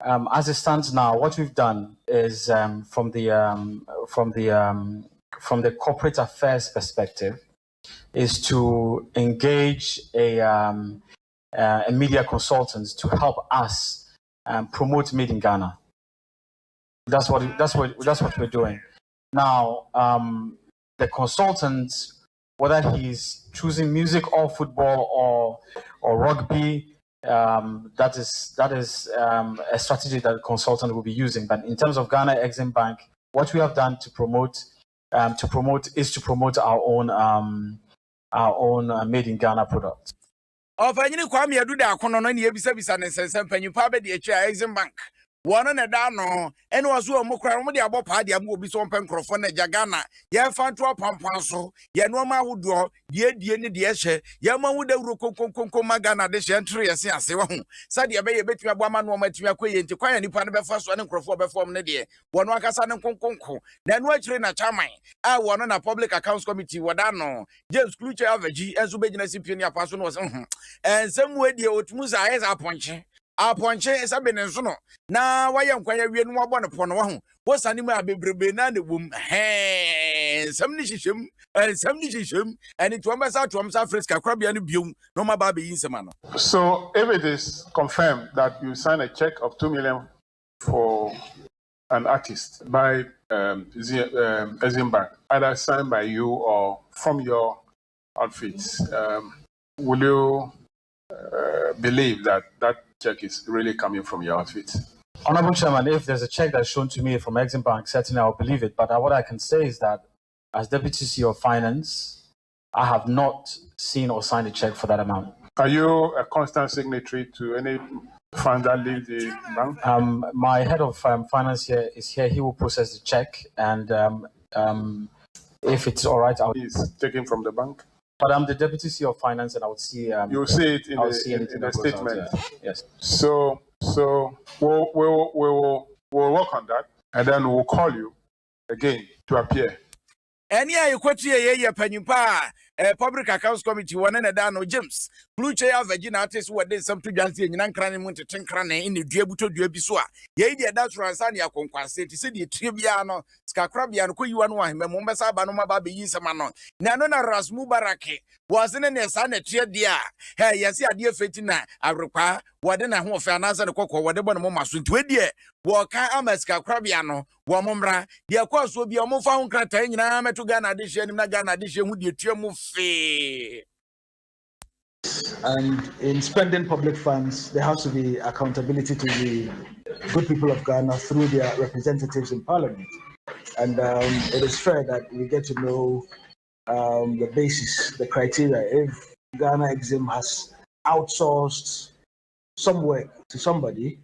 as it stands now, what we've done is from the corporate affairs perspective, is to engage a media consultant to help us promote Made in Ghana. That's what we're doing. Now, the consultant, whether he's choosing music or football or rugby, that is a strategy that the consultant will be using. But in terms of Ghana Exim Bank, what we have done to promote our own Made in Ghana product. Ofanyini kwame adu da akono no ne yebisa ne sensem panyimpa be de etwa Exim Bank. Wono ne da no ene waso omukra mo de abopaa de am obi so mpenkrofo na Ghana ye fanto pampan so ye no ma wodo die ne de hye ye ma woda wuro konkonkonko ma Ghana de hye ntre yese ase wo ho sa de be ye betumi abo ama no ma tumi akoye nti kwan nipa ne befa so ne nkrofo be fom ne de wono akasa ne konkonko na no akire na chairman a wono na public accounts committee woda no James Kluche Aveji enso be gina CPN apaso no wo ensem we de otumu sa ayesa aponche esa benenso no na waye nkwanya wie no wabɔ ne pɔ no ho wosane mu abebrebe na ne wom nsɛm ne hyehyem ɛne to mbɛsa friska krabia no biom no ma ba be yinsɛm ano. So if it is confirmed that you sign a check of 2 million for an artist by Exim Bank, either signed by you or from your outfits, will you believe that check is really coming from your outfit? Honorable Chairman, if there's a check that's shown to me from Exim Bank, certainly I'll believe it. But what I can say is that as Deputy CEO of Finance, I have not seen or signed a check for that amount. Are you a constant signatory to any fund that leaves the bank? My head of finance here is here. He will process the check, and if it's all right, He's taken from the bank. But I'm the Deputy CEO of Finance, and I would see. You'll see it in the statement. Out, yeah. Yes. So we'll work on that, and then we'll call you again to appear. Any you kwati ye panyimpa public accounts committee one na da no James Kluche Virginia artist what dey some to dwanse nyina nkra ne mu tetenkra na in dua buto dua bi so a ye dey that ransa ne akonkwase ti se dey tue bia no skakra bia no koyiwa no ahema mo mbesa ba no ma ba be yi nsema no na no na Rasmu Barake was ne sa na tue dia he yesi ade feti na awrekwa wode na ho ofa anasa ne kokko wode bo no mo maso nti wedie wo ka amaska krabia no wo momra de akoso bia mo fa ho krata nyina meto Ghana de hye nim na Ghana de hye hu de tue mu fe. And in spending public funds, there has to be accountability to the good people of Ghana through their representatives in Parliament. And it is fair that we get to know the basis, the criteria. If Ghana Exim has outsourced some work to somebody,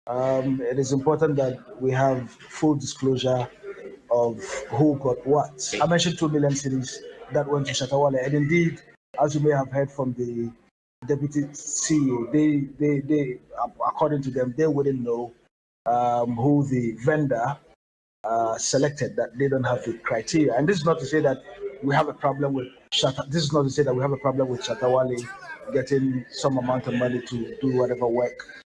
it is important that we have full disclosure of who got what. I mentioned 2 million cedis that went to Shatawale, and indeed, as you may have heard from the Deputy CEO, they according to them, they wouldn't know who the vendor selected, that they don't have the criteria. And this is not to say that we have a problem with Shatawale getting some amount of money to do whatever work.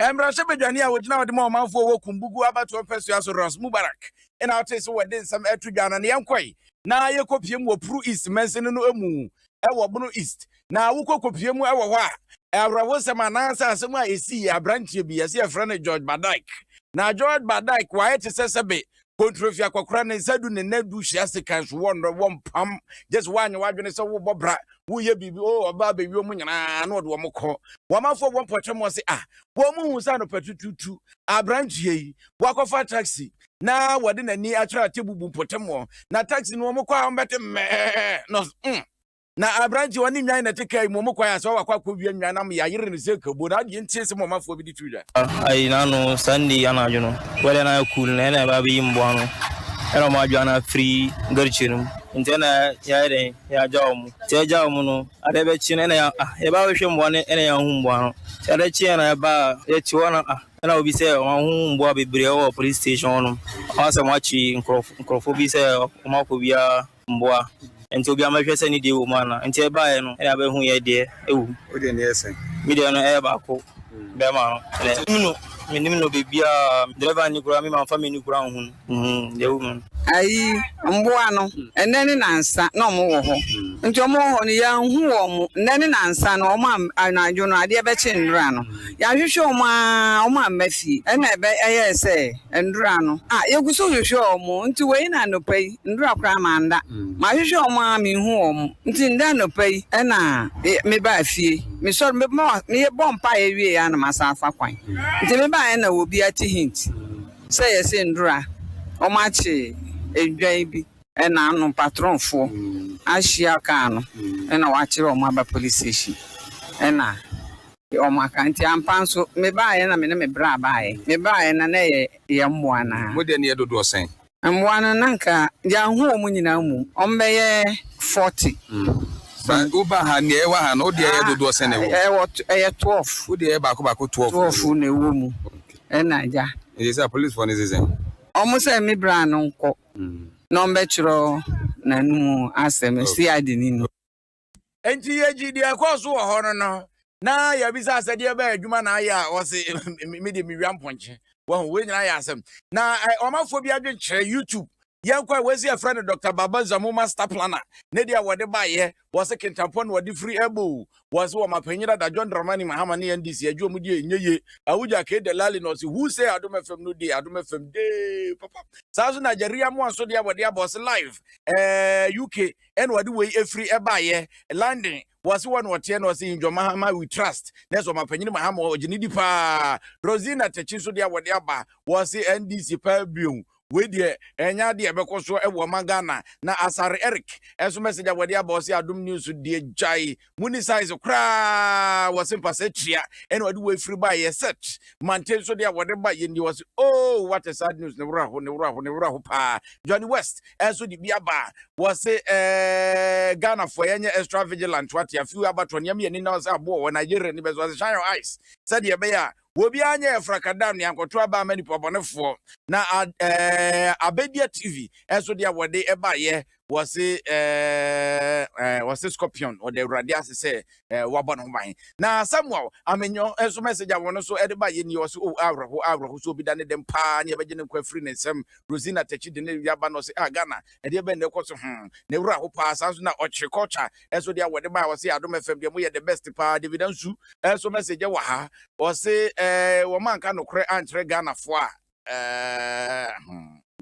Embrashe bedwani a wodina wode ma omanfo wo kumbugu abato pesu aso Rasmu Barak and I'll tell you what this some etu Ghana na yankoi na ye kopiem wo Pro East mensen no emu wo Bono East na wo kopiem wo ho a awrawo sema na asem a esi abranche bi yesi efra George Badike na George Badike wa ete sesebe kontrofia kwakora ne nsadu ne nadu hia sekan so won pam just one wadwene se wo bobra wo ye bibi o oba be wi omu nyina na ode wo mokọ wo mafo wo potre mo se wo mu hu sa no patututu abranche yi wakofa taxi na wode nani atra tebubu potemo na taxi no mo kwa mbete no na abranchi woni nwan na tekai mo kwa ya so wakwa kwa bia nwan na ya yire ne se kabo na de ntie se mo mafo bi di tuja ai na no Sunday ana juno wala na cool na ba bi mbo ano era ma jwana free garchinum intena ya ire ya jawo te jawo no ade be chi na ya ba we hwe mbo ne ya hu mbo ano ade chi na ya ba ya chi wona na obi se o hu mbo bebre o police station no asa ma chi nkrofo bi se o ma ko bia mbo enti obi amahwe se ni de wo mana enti e baaye no e ba hu ye de ewu o de ne esen mi de no e ba ko be ma no minim no bebia driver ni kura mi ma fa mi ni kura hu de wo man ayi mboa no ene ne nansa na omo wo ho nti omo ho ni ya hu omo ene ne nansa na omo anadwo no ade be chi ndra no ya hwehwe omo amafi ene be eye se ndra no yeguso hwehwe omo nti we na no pai ndra kura manda ma hwehwe omo ami hu omo nti nda no pai ena me ba fie me so me bompa ewie ya na masafa kwan nti me ba na obi ati hint say yes ndra omachi edwan bi na anu patron fo ahia ka no na wachire o ma police station na o ma kan ti ampanso me ba na me bra ba me ba na ye mmoa na mo de ne dodo sen mmoa na nka ya hu o mu nyina mu o mbeye 40 ba uba ha ne e wa ha no de ye dodo sen ne wo e 12 wo de ye ba ko 12 na ewo mu na ja e say police for ne season almost a me bra no nko no mbechiro na nu asem si adini no enti yeji de akoso wo ho no na ya bisa asede ba adwuma na aya o se me de me wiamponche wo ho we nyina ya asem na omafo bi adwenkyere YouTube yankwa wesi a friend Dr. Baba Zamu master planner ne dia wode ba ye wo se kentampon wode free ebo wo se wo mapanyira da John Dramani Mahama ne NDC adwo mu die nyeye awuja ke de lali no se who say Adom FM no dey Adom FM dey papa sazo Nigeria mo so dia wode abos live UK en wode we free eba ye London was one what no say Njo Mahama we trust neso mapanyira Mahama oginidi pa Rosina Techiso dia wode aba wo se NDC pa biom we de enya de bekoso ewo magana na Asare Eric enso message awade abosi Adom news de jai muni size kra wasimpa setria ene wade we free buy set maintain so de awade buy ndi was oh what a sad news ne wura ho pa Johnny West enso de bia ba was Ghana for yenye extra vigilant what ya few abato nyam ye ni na was abo wo Nigeria ni bezo shine your eyes said ye be ya wobi anya efrakadam ne ankoto aba mani pobonefo na Abedia TV enso dia wode eba ye was Scorpion or the radias say wabon hwan na Samuel amenyo enso message awon so edeba ye ni was o awro so bi dane dem pa ne beje ne kwafri ne nsem Rosina Techi de ne yaba no say Ghana e de be ne koso ne wura ho pa sanso na oche culture enso dia wode ba was Adom FM de mo ye the best pa dividend su enso message wa ha was wo man ka no kre antre Ghana fo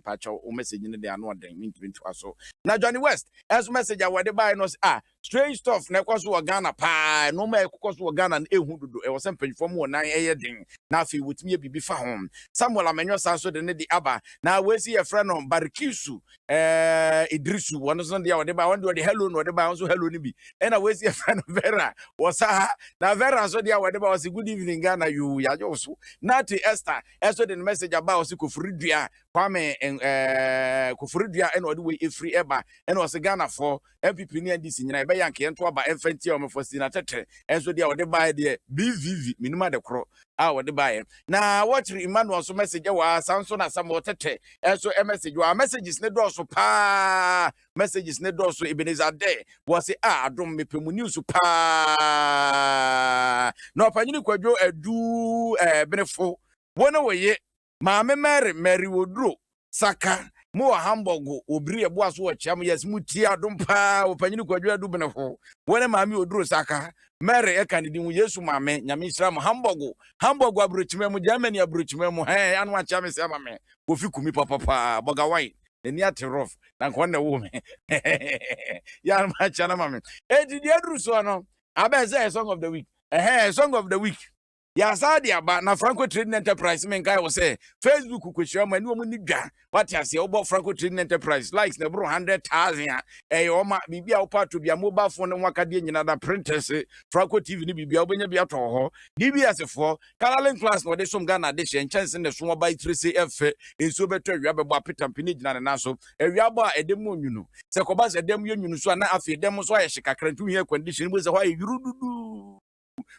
pacho o message ni de anu den mint aso na Johnny West as message awade buy no strange stuff na kwaso Ghana pa no ma ekoso Ghana na ehu dodo e was mpanyfo mo nan eye den na afi wutimi bibi fa hom Samuel amenyo sanso de ne di aba na we see your friend on Barikisu Idrisu one so de awade buy one de hello no de buy so hello ni bi e na we see your friend Vera was na Vera so de awade buy was good evening Ghana you ya so na to Esther eso de message about was Kofuridua Kwame Kofuridua and wode we free eba and was Ghana for MPP ni NDC nyina ebe yanke ento aba enfenti o mfosi na tete enso dia wode buy de BVV minima de kro wode buy na watch Emmanuel so message wa sanso na samo tete enso message wa messages ne do so pa messages ne do so Ebenezer de was Adom mepemu news pa no panyini kwadwo adu benefo wona weye maame Mary wodro saka mo hamburgo obri ebo aso wachiam yes muti Adom pa opanyini kwadwo adu benefo wona maame wodro saka Mary e kanidi Yesu maame nyame Islam hamburgo abrochime mu Germany abrochime mu anu achiam se maame kofi kumi papa boga wine eni ate rough na kwonna wo me ya ma chana maame e didi adru so no abeze song of the week song of the week ya sadia ba na Franco Trading Enterprise men guy was say Facebook ko share mani omo ni dwa what ase obo Franco Trading Enterprise likes na bro 100,000 o ma bibia o part to bia mobile phone no wakade nyina da printers Franco TV ni bibia obenya bia to ho DBS for Caroline class no de som Ghana de hye chance ne so mobile 3CF enso beto awia bebo apetam pini nyina na so awia ba edem onwunu se ko ba se edem yonwunu so na afi edem so ayehye kakra ntu hia condition bo se ho yurududu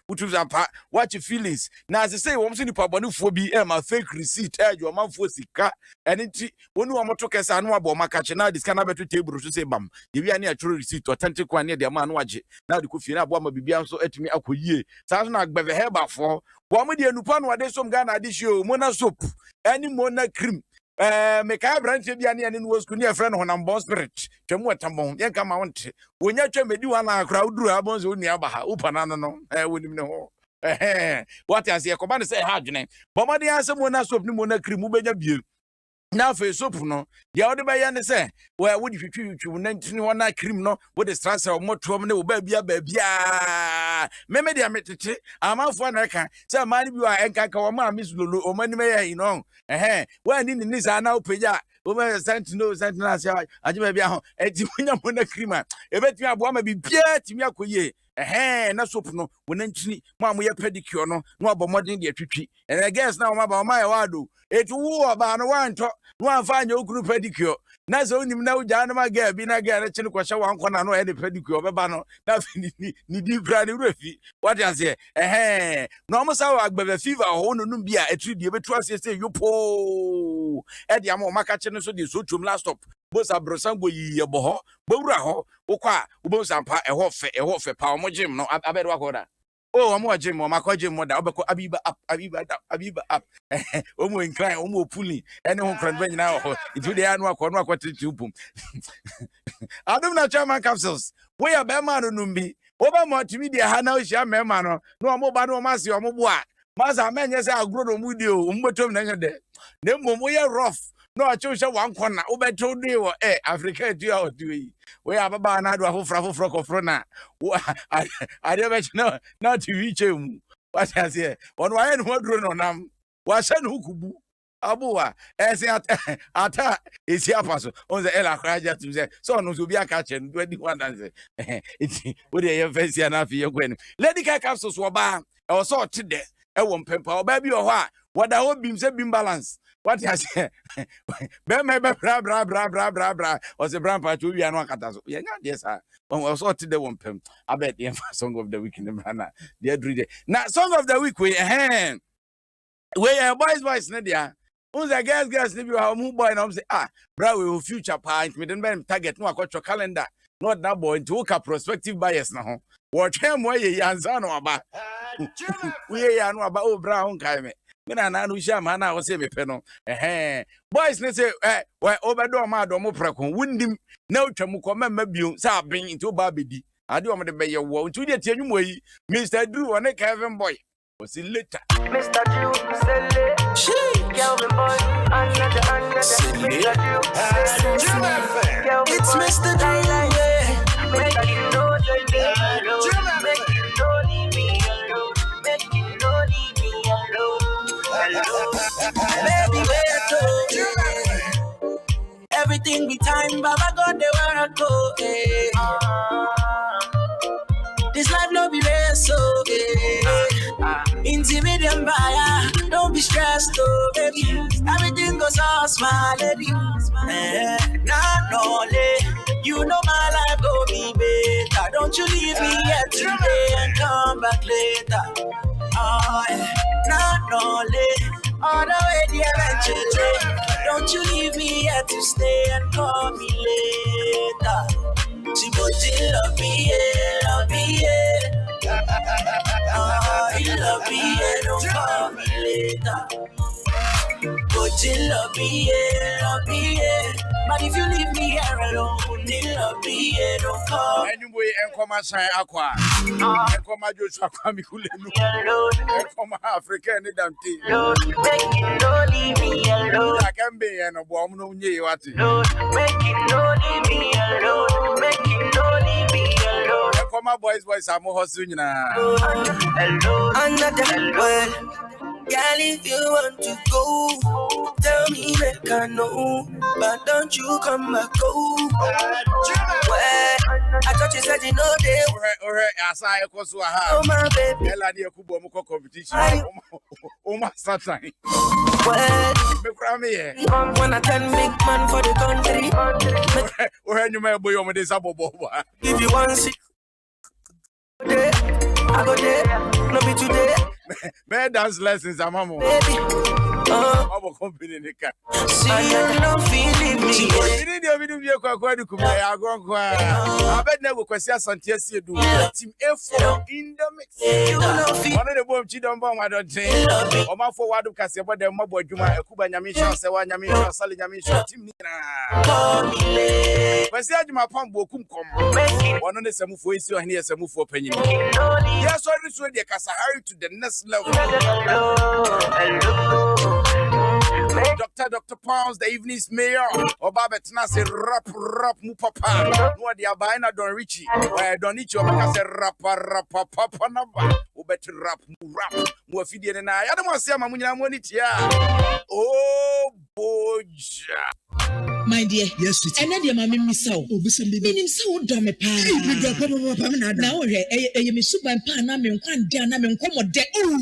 Utuzampa, watch your feelings. Now, as I say, I'm saying, Pabanu phobia, my fake receipt, your man for sika, and it when you are motokas and one catch now, this cannot be to table to say, Bam, if you are near a true receipt, authentic one near the man watch it. Now, the Kufina Bama Bibian so at me a ye. Sounds like Bever Heba for one with the Nupan, what there's some Ghana this year, Mona soap, any Mona cream. Make I branch and was near friend when I'm born spirit. Chamwatamon, Yanka Mount. When you tell me do one crowd, do abons only Abaha, Upanano, with him know. What as your command say, hard name. But my dear, someone else of Nimona Krimubeja Bill. Now for soap, no, the other by say, where would you choose to 91 cream no, with the stress of more trouble, baby, Memedia met I'm out for an aka, so money you are Enka, Miss Lulu, or money may you know. When in this are now paya, over sent to know Sentinels, I may be a Timuna creamer. A bet you have one may be Pierre Timiakoye. Na soap no, when entry, Mamma pedicure no about modern dear tree. And I guess now about my wadu. It war about one find your group pedicure. That's only now Janama Gab, been again a Chinaquasha one corner, no any pedicure of a banner. Nothing need brand refi. What I say? No more sour but fever, or no beer, a tree, you trust say you po at the Amo Macachan so the Sutum last stop. Both are Brosango ye boho, Boraho, Oka, Bosampa, a hofe, power mojim, no, I bet wakoda. Oh, I'm watching my Jim, what Abiba up, Omo incline, Omo pulling, and no one now. It's the annual corner quarter tube. I don't know German capsules. We are Bemano Numbi, over MultiMedia Hano Shamemano, no more Bano Masi or Moboa. Masa men, yes, I'll grow on with you, Umbotum Nangade. Nemo, we are rough. No, I chose one corner. Over told you, Africa, do we have a banana to a frock of Frona. I never know not to reach him. What has here? On why and what run on them? Was an Hukubu? Abua, as Ata is your pass on the Ella Kraja to say, so no to be a catching 21 and say, it's what they have fancy enough for your Gwen. Lady Capsules were bar, or saw today. I won't pemper or baby or what I hope beam said beam balance. What I say? Bra was a brown part to be an Wakatazo. Yes, sir. Was what the one pem. I bet the song of the week in the manner. The other now, song of the week, we hand. We are boys, Nadia. Who's a girls, if you are move boy, and I'm say, bra, we will future pint, we didn't target no your calendar. Not that boy to work a prospective bias now. Watch him where you answer about. We are no about brown kind. Mina na anu shama na wose me pe no boys ne say we obedo ma do mo prekon wundim na otwam ko mema biu sa ben into ba bedi ade o mo de beye wo ntu de tie nwum yi Mr. Drew one Kevin boy was later Mr. Drew sele Kevin boy another Mr. Drew it's Mr. Drew make you know the day make you know leave me alone make you know leave me alone baby, wait, everything be time, Baba God, they wanna go. This life no be race, so intimidate buyer, don't be stressed, oh baby. Everything goes all smile, lady. Not only you know my life go be better. Don't you leave me here today and come back later. Not only all the way the eventually. Don't you leave me here to stay and call me later. She put love me, you love me, don't call me later. But you love me, but if you leave me here alone, you love me, don't call me. Anyway, and come and say aqua. And come and just aqua me alone. And come Africa and Dante. Make you no leave me alone. I can be an abominable no ye what. Make you no leave me alone. Make you no leave me alone. And come my boys I'm hustling now. Another world. Girl, if you want to go, tell me make I know. But don't you come back home. Well, I thought you said you know they as I was oh my baby. Ella dear Kubo competition. Oh my Satan. Well, when I turn big man for the country. When you may be on this abo. If you want to see I go there, no be today. Man, dance lessons, I'm a baby. Company in the car. See, you don't feel me. You need to be a quite to come. I bet never question Santias do. Team F4 in the mix. One of the bomb Chidon Bomb, I don't think. Or my forward to Cassia, but the Mabo Juma, Kuba Yamisha, Sewan Yamisha, Sally Yamisha, Team Nina. But say, my pump will come. One on the Samu for issue and here's a move for penny. Yes, I just went the Kasahari to the next level. Dr. Pounds, the evening's mayor, or Babetna say rap mupapa. No, they are buying a Don Richie. I don't need you because a rapper papa number. Who better rap, more feeding and I don't want to say my money. Oh, boja. My dear, yes, and then your mammy miss out. Oh, some baby, so dumb a pan. Now, a super pan, I'm in one day, I'm in commode.